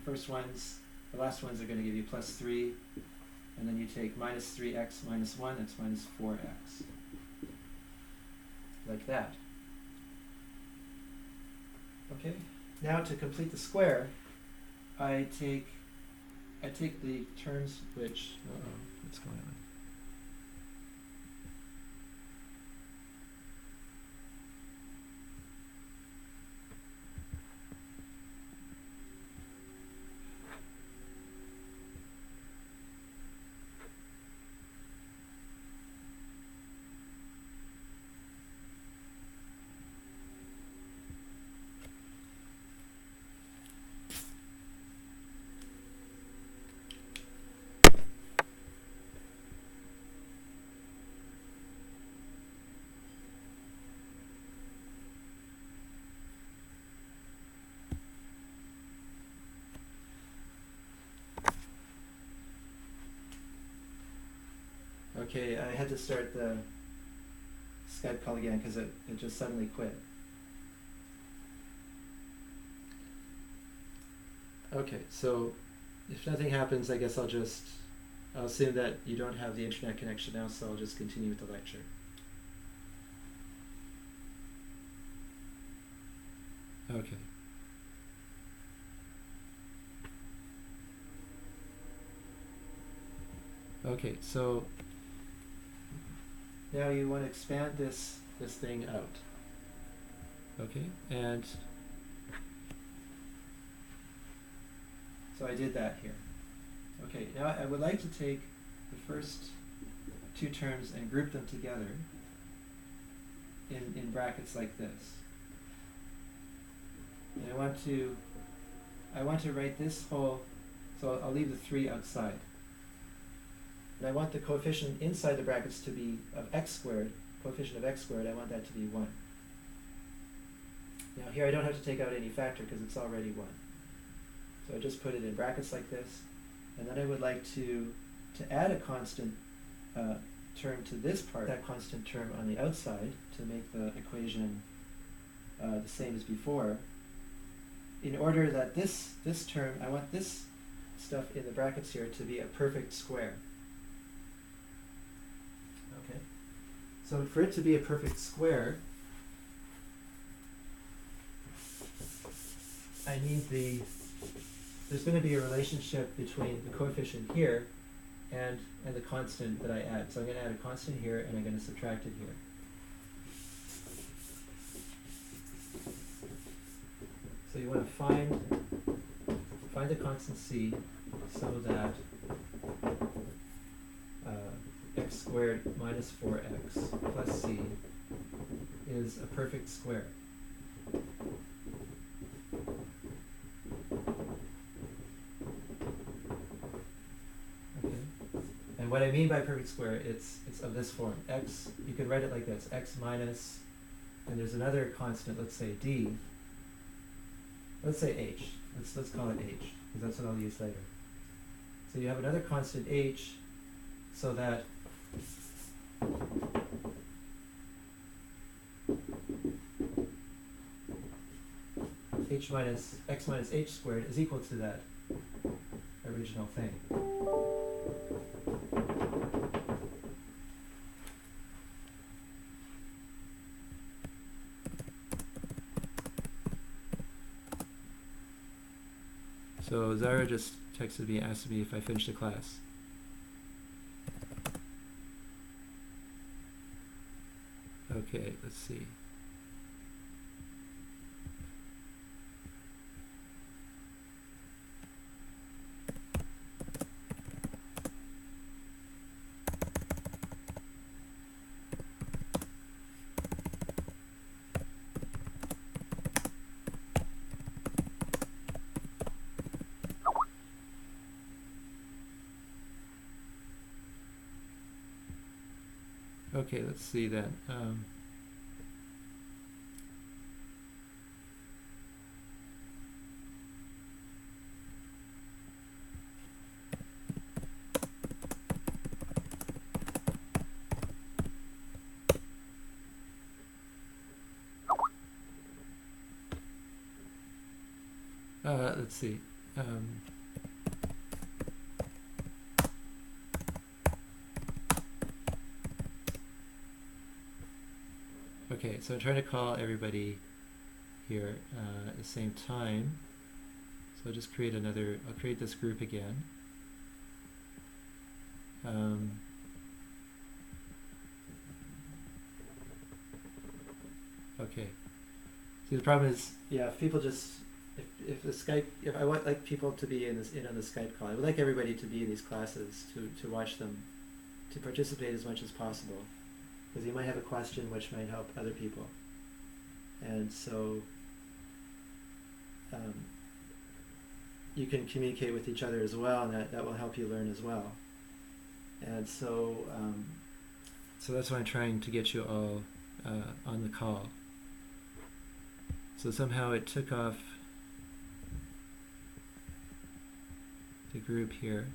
the last ones are going to give you plus 3, and then you take minus 3x minus 1, that's minus 4x. Like that. Okay, now to complete the square, I take the terms which, what's going on? Okay, I had to start the Skype call again because it just suddenly quit. Okay, so if nothing happens, I guess I'll assume that you don't have the internet connection now, so I'll just continue with the lecture. Okay. Okay, so now you want to expand this this thing out. Okay, and so I did that here. Okay, now I would like to take the first two terms and group them together in brackets like this. And I want to write this whole, so I'll leave the 3 outside. And I want the coefficient inside the brackets to be of x squared, coefficient of x squared, I want that to be 1. Now here I don't have to take out any factor because it's already 1. So I just put it in brackets like this. And then I would like to add a constant term to this part, that constant term on the outside, to make the equation the same as before, in order that this term, I want this stuff in the brackets here to be a perfect square. Okay. So for it to be a perfect square, I need there's going to be a relationship between the coefficient here and the constant that I add. So I'm going to add a constant here, and I'm going to subtract it here. So you want to find the constant c so that x squared minus 4x plus c is a perfect square. And what I mean by perfect square, it's of this form. X, you could write it like this, x minus, and there's another constant, let's say d. Let's say h. Let's call it h, because that's what I'll use later. So you have another constant h, so that h minus x minus h squared is equal to that original thing. So Zara just texted me, asked me if I finished the class. Okay, let's see. Okay, let's see then. Let's see. Okay, so I'm trying to call everybody here at the same time. So I'll just create I'll create this group again. Okay. See, the problem is, yeah, if people just, if the Skype, if I want like people to be in on the Skype call, I would like everybody to be in these classes, to watch them, to participate as much as possible. Because you might have a question which might help other people. And so you can communicate with each other as well, and that will help you learn as well. And so so that's why I'm trying to get you all on the call. So somehow it took off the group here.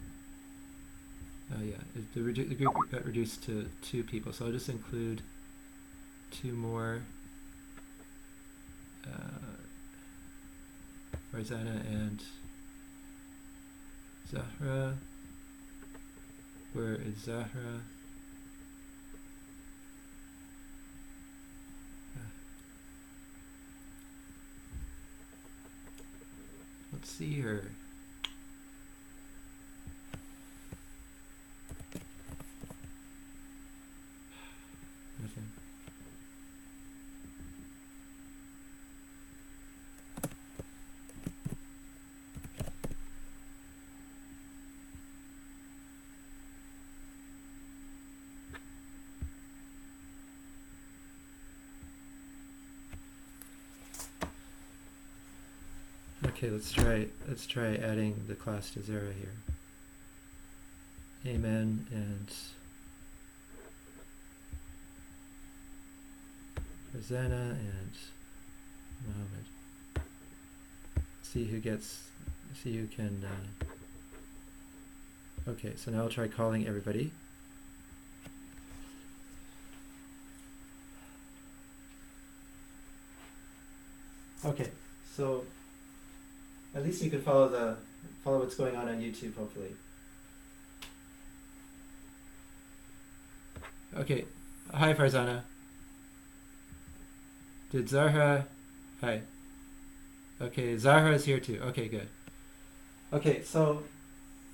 Oh yeah, the group got reduced to 2 people, so I'll just include 2 more, Farzana and Zahra. Where is Zahra? Let's see her. Nothing. Okay, let's try adding the class to Zara here. Amen and Rosanna and Mohammed. See who can. Okay, so now I'll try calling everybody. Okay, so at least you can follow what's going on YouTube, hopefully. Okay, hi Farzana. Did Zahra? Hi. Okay, Zahra is here too. Okay, good. Okay, so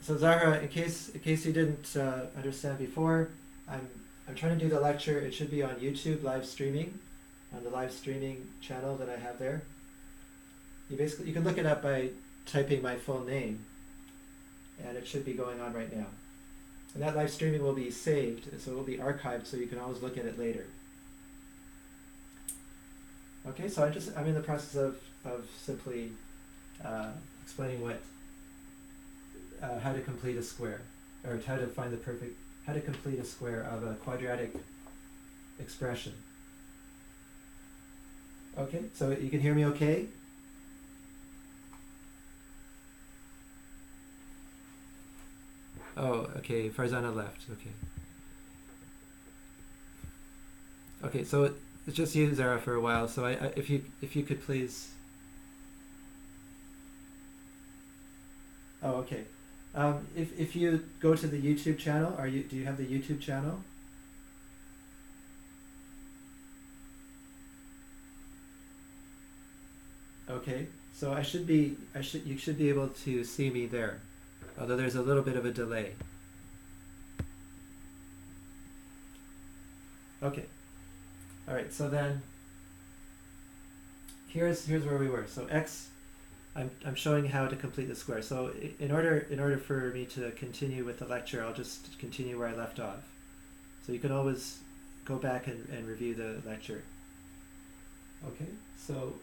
Zahra, in case you didn't understand before, I'm trying to do the lecture. It should be on YouTube live streaming, on the live streaming channel that I have there. You can look it up by typing my full name, and it should be going on right now. And that live streaming will be saved, so it will be archived, so you can always look at it later. Okay, so I'm in the process of simply explaining how to complete a square, or how to complete a square of a quadratic expression. Okay, so you can hear me okay? Oh, okay, Farzana left, okay. Okay, so it's just you, Zara, for a while, so if you could please... Oh, okay. If you go to the YouTube channel, do you have the YouTube channel? Okay, so you should be able to see me there, although there's a little bit of a delay. Okay. All right, so then here's where we were. So x, I'm showing how to complete the square. So in order for me to continue with the lecture, I'll just continue where I left off. So you can always go back and review the lecture. Okay, so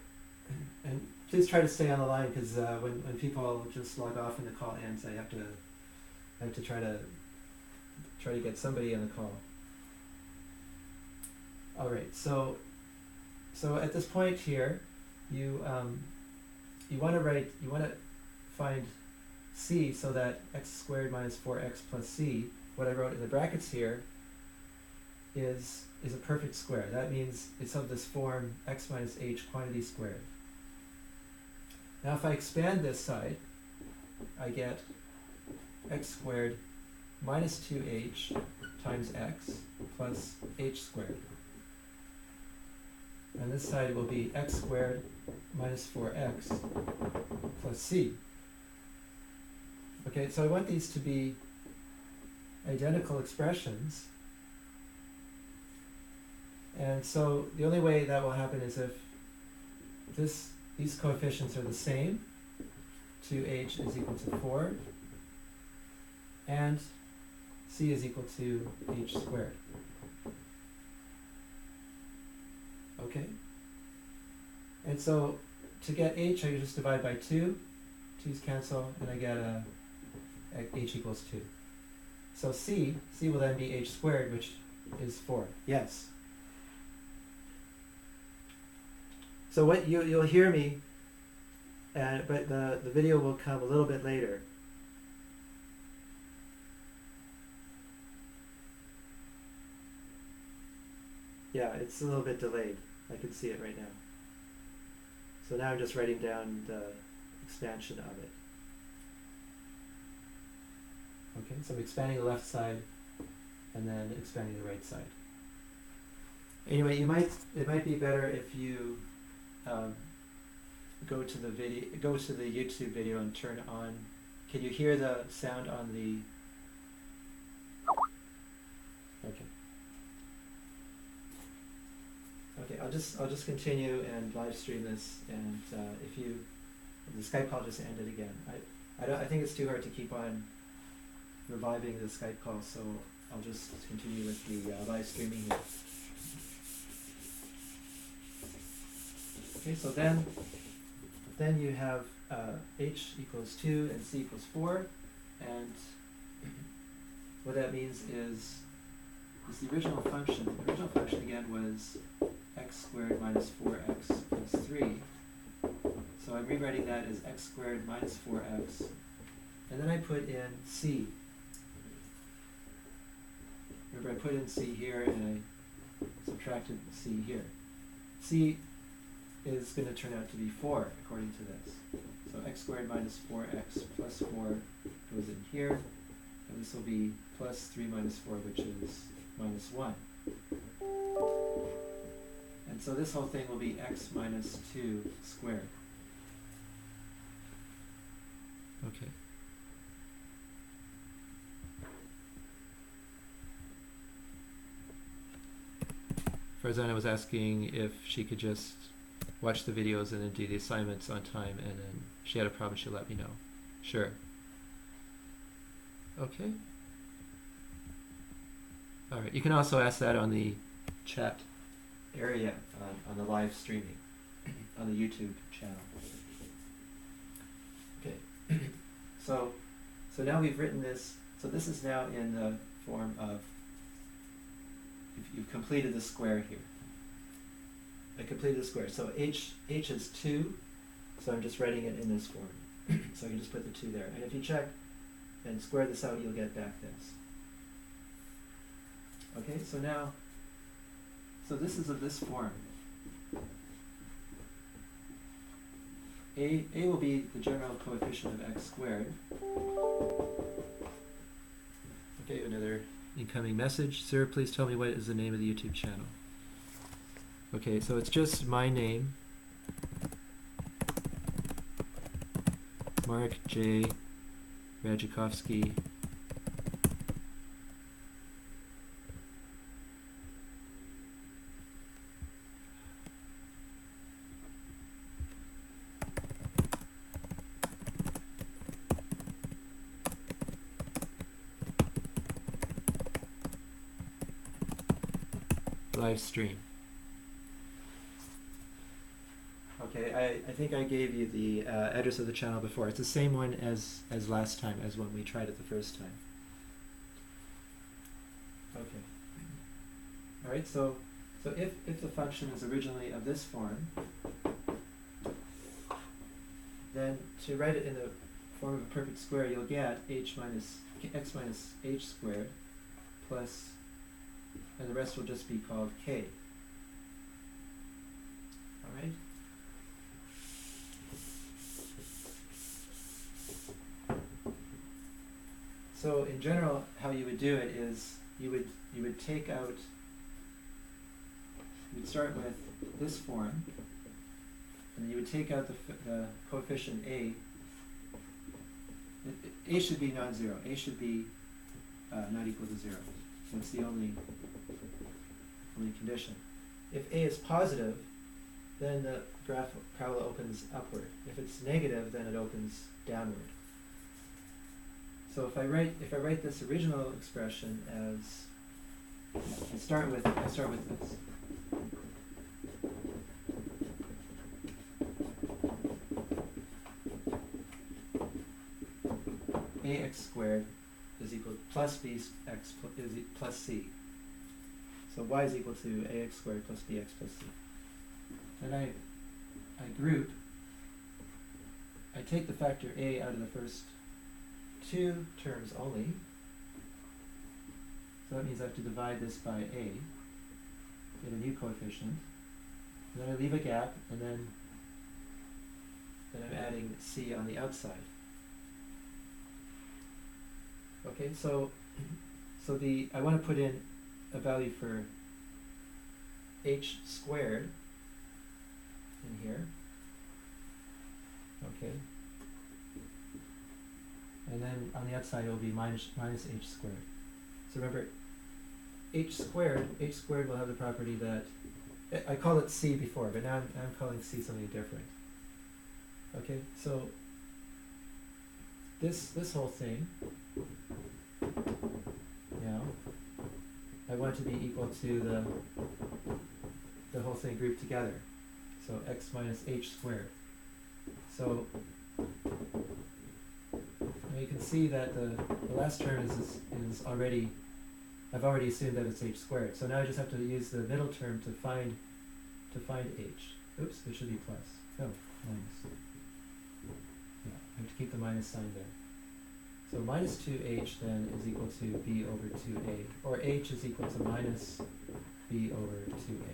and please try to stay on the line, because when people just log off and the call ends, I have to try to get somebody on the call. All right, so at this point here, you want to find c, so that x squared minus 4x plus c, what I wrote in the brackets here, is a perfect square. That means it's of this form x minus h quantity squared. Now if I expand this side, I get x squared minus 2h times x plus h squared. And this side will be x squared minus 4x plus c. Okay, so I want these to be identical expressions. And so the only way that will happen is if these coefficients are the same. 2h is equal to 4, and c is equal to h squared. Okay? And so to get h, I just divide by 2. 2's cancel, and I get h equals 2. So c will then be h squared, which is 4. Yes? So what you'll hear me, but the video will come a little bit later. Yeah, it's a little bit delayed. I can see it right now. So now I'm just writing down the expansion of it. Okay, so I'm expanding the left side and then expanding the right side. Anyway, it might be better if you go to the YouTube video and turn on. Can you hear the sound on the? Okay. Okay, I'll just continue and live stream this, and if the Skype call just ended again. I think it's too hard to keep on reviving the Skype call, so I'll just continue with the live streaming here. Okay, so then you have h equals 2 and c equals 4, and what that means is the original function. The original function again was x squared minus 4x plus 3. So I'm rewriting that as x squared minus 4x, and then I put in c. Remember, I put in c here and I subtracted c here. C is going to turn out to be 4 according to this. So x squared minus 4x plus 4 goes in here, and this will be plus 3 minus 4, which is minus 1. And so this whole thing will be x minus 2 squared. Okay. Farzana was asking if she could just watch the videos and then do the assignments on time, and then if she had a problem, she'll let me know. Sure. Okay. All right. You can also ask that on the chat area on the live streaming on the YouTube channel. Okay. So now we've written this. So this is now in the form of, you've completed the square here. I completed the square. So h is 2, so I'm just writing it in this form. So I can just put the 2 there. And if you check and square this out, you'll get back this. Okay, so now, so this is of this form. A will be the general coefficient of x squared. Okay, another incoming message. Sir, please tell me what is the name of the YouTube channel. Okay, so it's just my name, Mark J. Radzikovsky. Live stream. Okay, I think I gave you the address of the channel before. It's the same one as last time, as when we tried it the first time. Okay. All right, so if the function is originally of this form, then to write it in the form of a perfect square, you'll get x minus h squared plus, and the rest will just be called k. All right? So in general, how you would do it is you would take out, you would start with this form, and then you would take out the coefficient a. A should be non-zero. A should be not equal to 0. That's the only condition. If a is positive, then the graph parabola opens upward. If it's negative, then it opens downward. So if I write this original expression as, I start with this. Ax squared is equal to plus bx plus c. So y is equal to ax squared plus bx plus c. Then I group, I take the factor a out of the first 2 terms only. So that means I have to divide this by a, get a new coefficient. And then I leave a gap, and then I'm adding c on the outside. Okay, so I want to put in a value for h squared in here. Okay. And then on the outside it will be minus h squared. So remember, h squared will have the property that, I called it c before, but now I'm calling c something different. Okay, so this whole thing now, I want to be equal to the whole thing grouped together. So x minus h squared. So Now you can see that the last term is already, I've already assumed that it's h squared. So now I just have to use the middle term to find h. Oops, it should be plus. No, minus. Yeah, I have to keep the minus sign there. So minus 2h then is equal to b over 2a, or h is equal to minus b over 2a.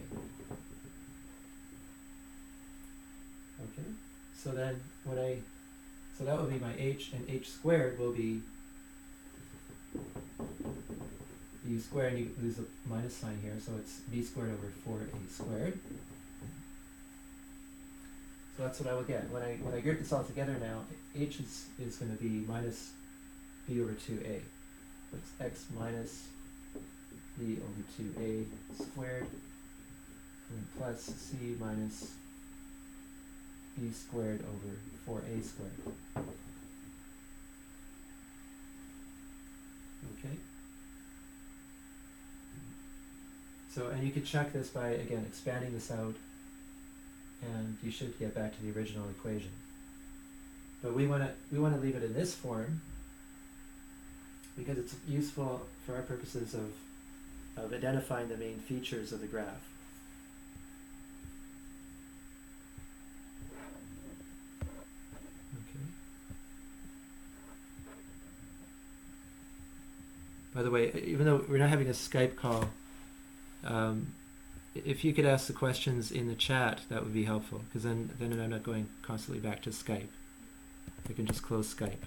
Okay, so then so that will be my h, and h squared will be u squared, and you lose the minus sign here, so it's b squared over 4a squared. So that's what I will get. When I group this all together now, h is going to be minus b over 2a. It's x minus b over 2a squared, and plus c minus b squared over 4a squared. Okay. So, and you could check this by, again, expanding this out, and you should get back to the original equation. But we want to leave it in this form because it's useful for our purposes of identifying the main features of the graph. Okay. By the way, even though we're not having a Skype call, if you could ask the questions in the chat, that would be helpful, because then I'm not going constantly back to Skype. I can just close Skype.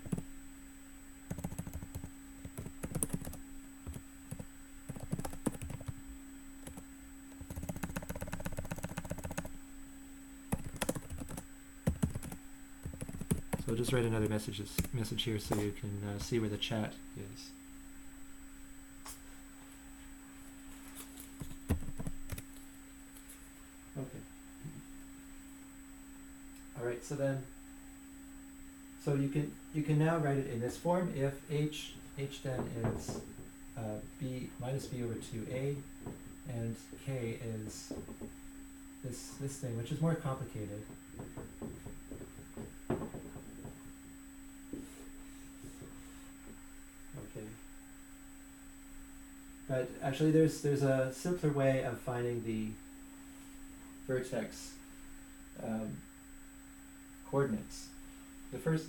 So I'll just write another message here so you can see where the chat is. Okay. All right. So then, you can now write it in this form if h then is b minus b over 2a, and k is this thing, which is more complicated. Okay. But actually, there's a simpler way of finding the vertex coordinates. The first,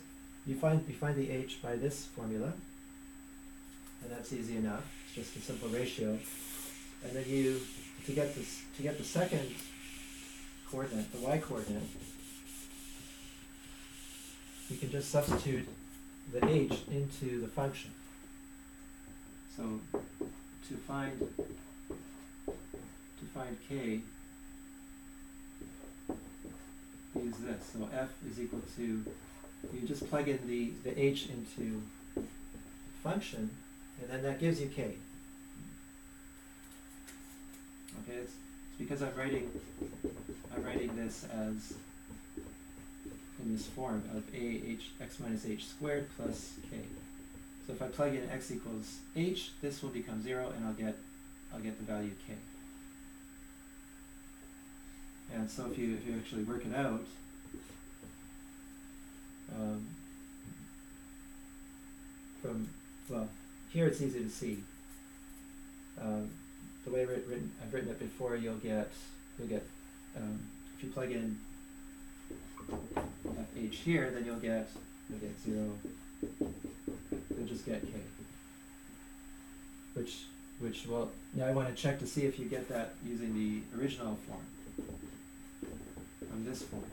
you find the h by this formula, and that's easy enough. It's just a simple ratio. And then to get the second coordinate, the y coordinate, you can just substitute the h into the function. So to find k, use this. So f is equal to, you just plug in the h into function, and then that gives you k. Okay, it's because I'm writing this as in this form of x minus h squared plus k. So if I plug in x equals h, this will become 0, and I'll get the value k. And so if you actually work it out, here it's easy to see. The way I've written it before, you'll get if you plug in h here, then you'll get 0. You'll just get k. Which well, now I want to check to see if you get that using the original form. From this form.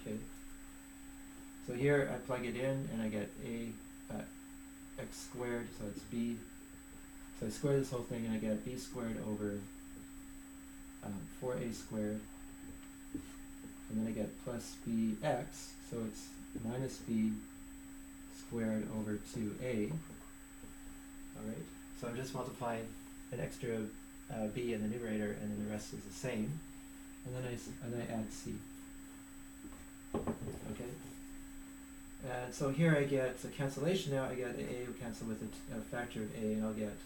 Okay. So here I plug it in and I get x squared, so it's b. So I square this whole thing and I get b squared over 4a squared. And then I get plus bx, so it's minus b squared over 2a. Alright, so I'm just multiplying an extra b in the numerator, and then the rest is the same. And then I add c. Okay? And so here I get a cancellation now. I get a will cancel with a factor of a, and I'll get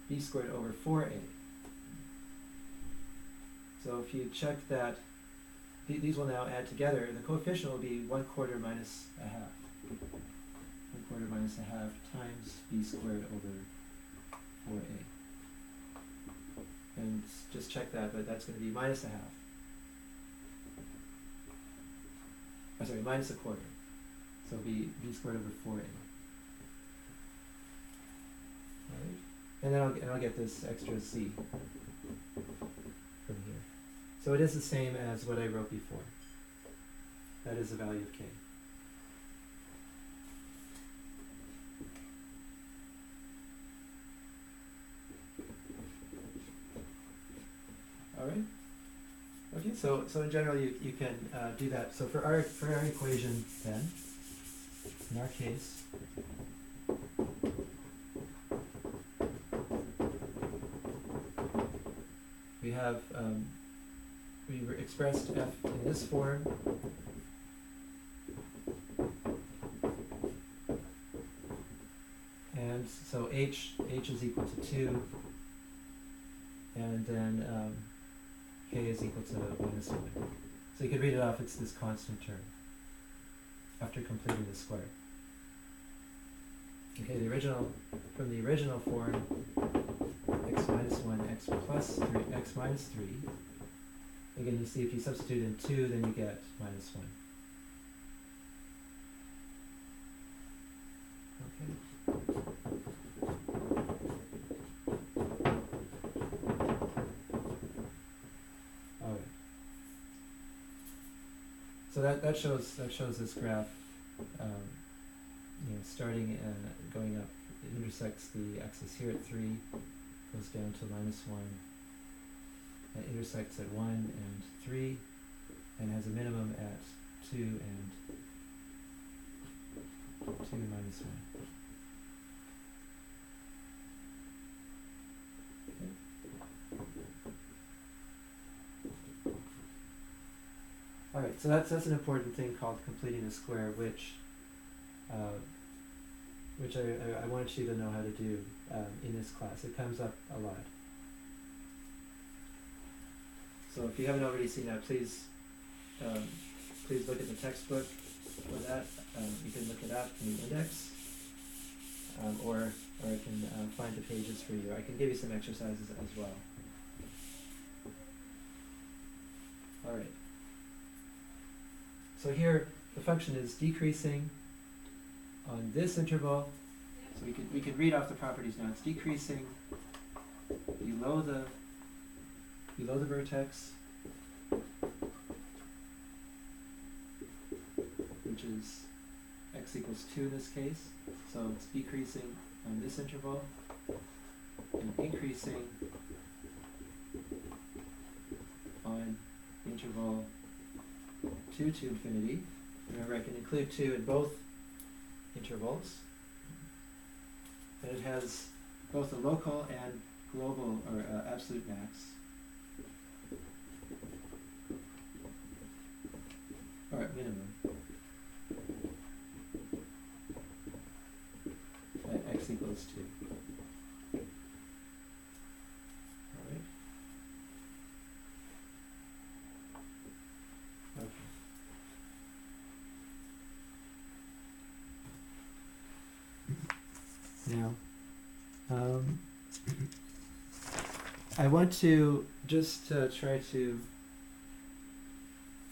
b squared over 4a. So if you check that, these will now add together. The coefficient will be 1/4 minus a half. 1/4 minus a half times b squared over 4a. And just check that, but that's going to be minus a half. Oh, sorry, minus a quarter. So it'll be b squared over 4a. Right? And then I'll get this extra c from here. So it is the same as what I wrote before. That is the value of k. All right. Okay. So in general, you can do that. So for our equation then, in our case, we have we expressed f in this form. And so h is equal to 2, and then k is equal to -1. So you could read it off, it's this constant term after completing the square. Okay, from the original form, x minus 1, x plus 3, x minus 3. Again, you see if you substitute in 2, then you get -1. Okay. So that shows this graph, starting and going up. It intersects the axis here at 3, goes down to -1. It intersects at 1 and 3, and has a minimum at 2 and 2 minus 1. Okay. All right, so that's an important thing called completing a square, which I wanted you to know how to do in this class. It comes up a lot. So if you haven't already seen that, please look at the textbook for that. You can look it up in the index, or I can find the pages for you. I can give you some exercises as well. All right. So here the function is decreasing on this interval. So we could read off the properties now. It's decreasing below the vertex, which is x equals 2 in this case. So it's decreasing on this interval and increasing on the interval 2 to infinity. Remember, I can include 2 in both intervals. And it has both a local and global, or absolute max. Or at minimum. At x equals 2. Alright. Okay. Now, I want to just try to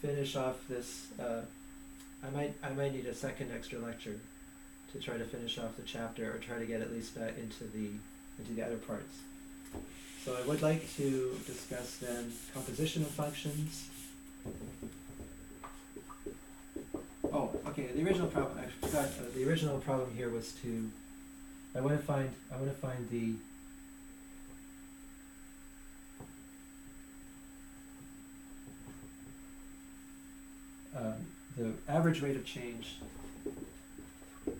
finish off this. I might need a second extra lecture to try to finish off the chapter, or try to get at least back into the other parts. So I would like to discuss then composition of functions. Oh, okay. The original problem. I forgot. The original problem here was to. I want to find the average rate of change. So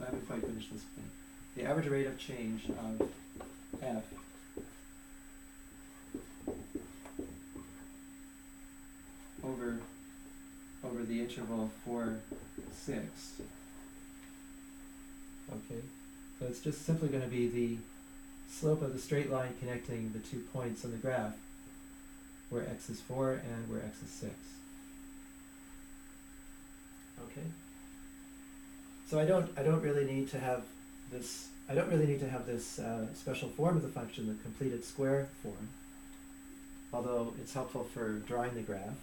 I haven't quite finished this thing. The average rate of change of f over the interval 4, 6. Okay, so it's just simply going to be the slope of the straight line connecting the 2 points on the graph where x is 4 and where x is 6. Okay. So I don't really need to have this. I don't really need to have this special form of the function, the completed square form. Although it's helpful for drawing the graph.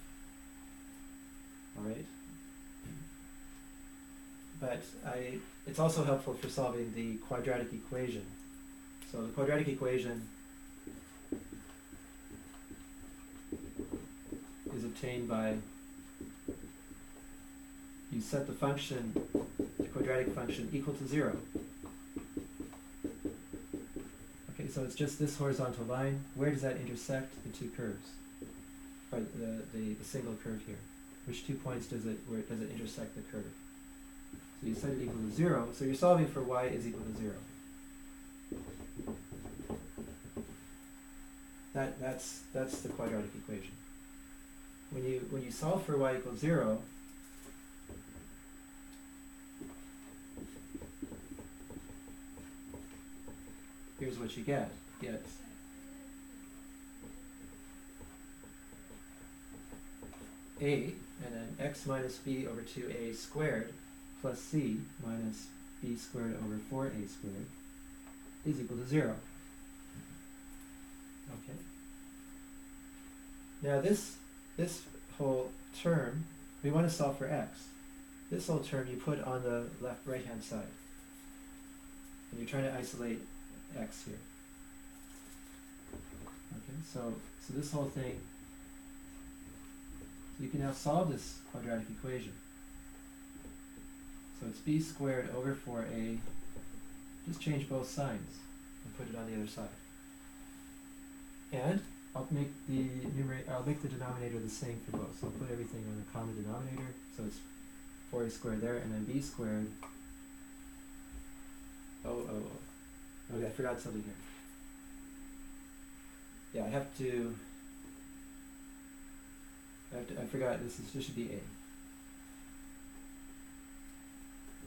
All right. But it's also helpful for solving the quadratic equation. So the quadratic equation is obtained by you set the function, the quadratic function, equal to 0. Okay, so it's just this horizontal line. Where does that intersect the two curves? Or the single curve here? Which 2 points does it intersect the curve? So you set it equal to 0, so you're solving for y is equal to 0. That's the quadratic equation. When you solve for y equals 0, here's what you get. You get a, and then x minus b over 2a squared plus c minus b squared over 4a squared is equal to 0. Okay. Now this whole term, we want to solve for x. This whole term you put on the right-hand side. And you're trying to isolate x here. Okay, so this whole thing, you can now solve this quadratic equation. So it's b squared over 4a, just change both signs and put it on the other side. And I'll make the denominator the same for both. So I'll put everything on the common denominator. So it's 4a squared there, and then b squared. Okay, I forgot something here. Yeah, I forgot this should be a.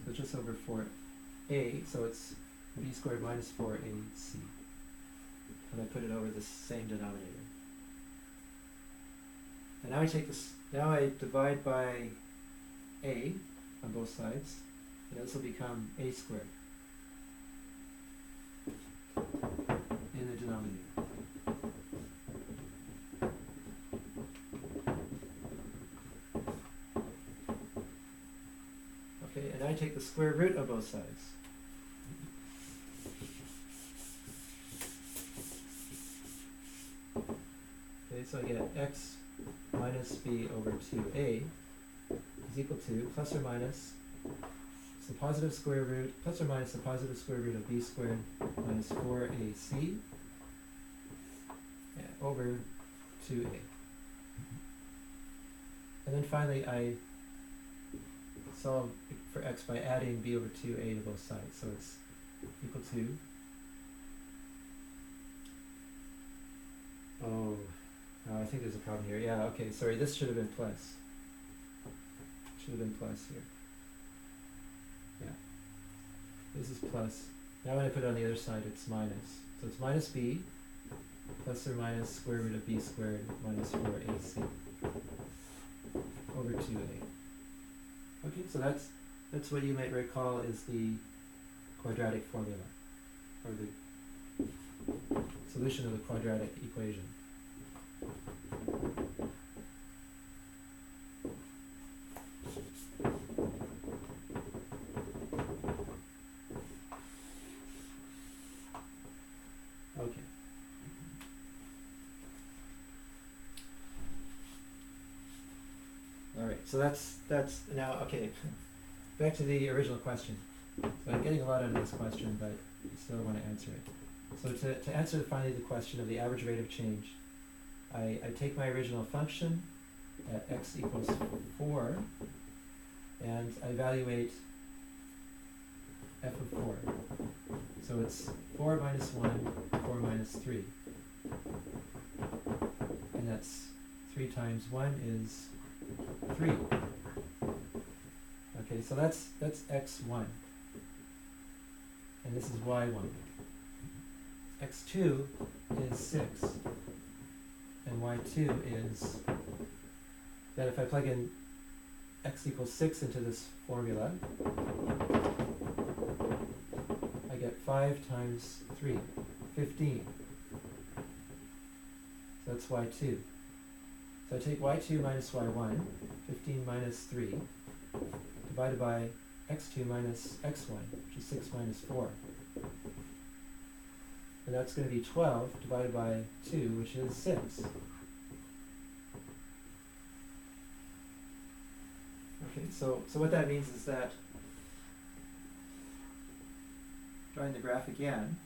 So just over 4a, so it's b squared minus 4ac. And I put it over the same denominator. And now I take this, now I divide by a on both sides, and this will become a squared in the denominator. Okay, and I take the square root of both sides. Okay, so I get x minus b over 2a is equal to plus or minus the positive square root, plus or minus the positive square root of b squared minus 4ac over 2a. And then finally I solve for x by adding b over 2a to both sides. So it's equal to, I think there's a problem here. Yeah, okay, sorry, this should have been plus. Should have been plus here. Yeah. This is plus. Now when I put it on the other side, it's minus. So it's minus b plus or minus square root of b squared minus 4ac over 2a. Okay, so that's what you might recall is the quadratic formula, or the solution of the quadratic equation. Okay. All right, so that's now, okay, back to the original question. So I'm getting a lot out of this question, but I still want to answer it. So to answer finally the question of the average rate of change, I take my original function at x equals 4, and I evaluate f of 4. So it's 4 minus 1, 4 minus 3. And that's 3 times 1 is 3. Okay, so that's x1, and this is y1. x2 is 6, and y2 is, then if I plug in x equals 6 into this formula, I get 5 times 3, 15. So that's y2. So I take y2 minus y1, 15 minus 3, divided by x2 minus x1, which is 6 minus 4. And that's going to be 12 divided by 2, which is 6. Okay, so what that means is that, drawing the graph again,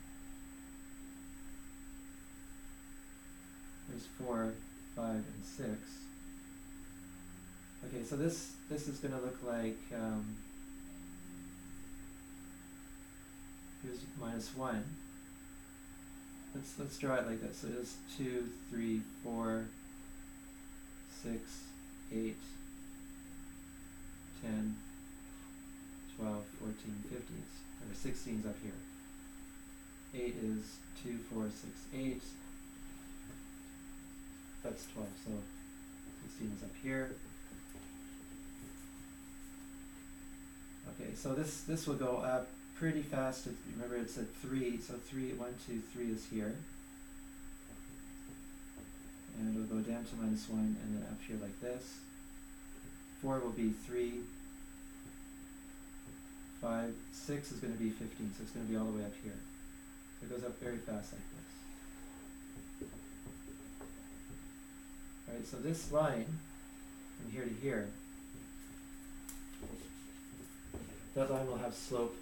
there's 4, 5, and 6. Okay, so this is going to look like, here's minus 1. Let's draw it like this. So it's 2, 3, 4, 6, 8, 10, 12, 14, 15. Or 16's up here. 8 is 2, 4, 6, 8. That's 12, so 16 is up here. Okay, so this will go up pretty fast. Remember, it's at 3, so 3, 1, 2, 3 is here. And it'll go down to minus 1, and then up here like this. 4 will be 3, 5, 6 is going to be 15, so it's going to be all the way up here. So it goes up very fast like this. Alright, so this line, from here to here, that line will have slope,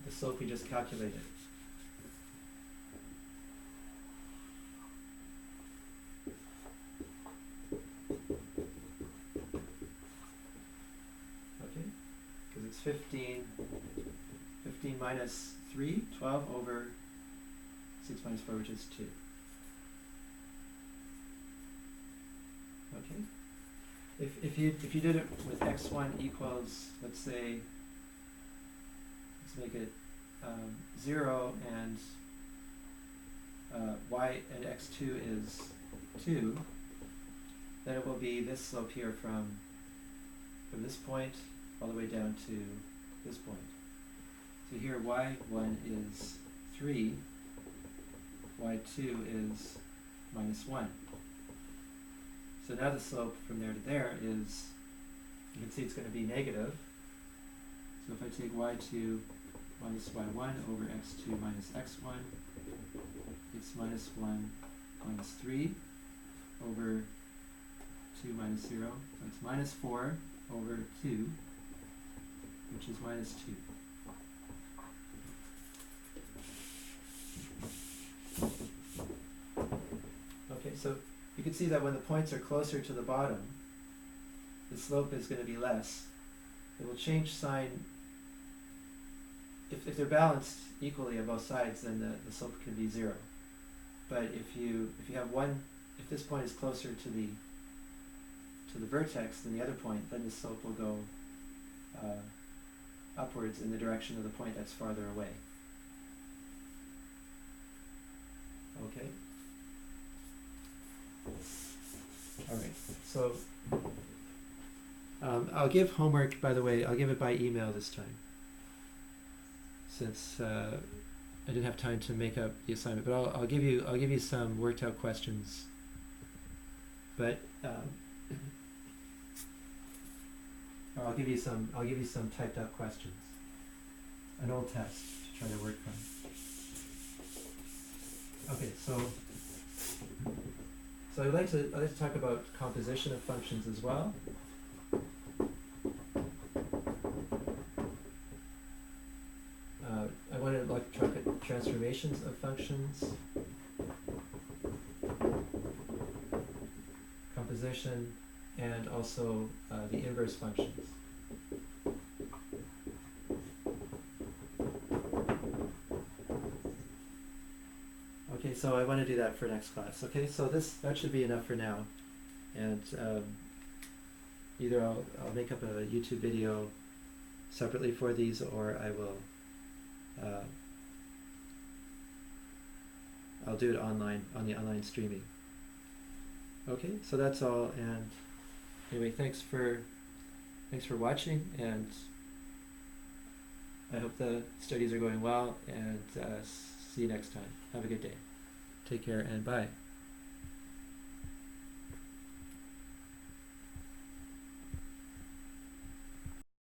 the slope we just calculated. Okay, because it's 15 minus 3, 12 over 6 minus 4, which is 2. Okay. If you did it with x1 equals, let's say, let's make it 0 and y and x2 is 2, then it will be this slope here from this point all the way down to this point. So here y1 is 3, y2 is minus 1. So now the slope from there to there is, you can see it's going to be negative. So if I take y2 minus y1 over x2 minus x1, it's minus 1 minus 3 over 2 minus 0. So it's minus 4 over 2, which is minus 2. Okay, so you can see that when the points are closer to the bottom, the slope is going to be less. It will change sign. If they're balanced equally on both sides, then the slope can be 0. But if you have one, if this point is closer to the vertex than the other point, then the slope will go upwards in the direction of the point that's farther away. Okay. All right. So I'll give homework, by the way. I'll give it by email this time, since I didn't have time to make up the assignment. But I'll give you some worked out questions. But or I'll give you some typed up questions, an old test to try to work from. Okay, so I'd like to talk about composition of functions as well. I want to look at transformations of functions, composition, and also the inverse functions. Okay, so I want to do that for next class. Okay, so that should be enough for now, and either I'll make up a YouTube video separately for these, or I will I'll do it online on the online streaming. Okay, so that's all. And anyway, thanks for watching, and I hope the studies are going well, and see you next time. Have a good day. Take care and bye.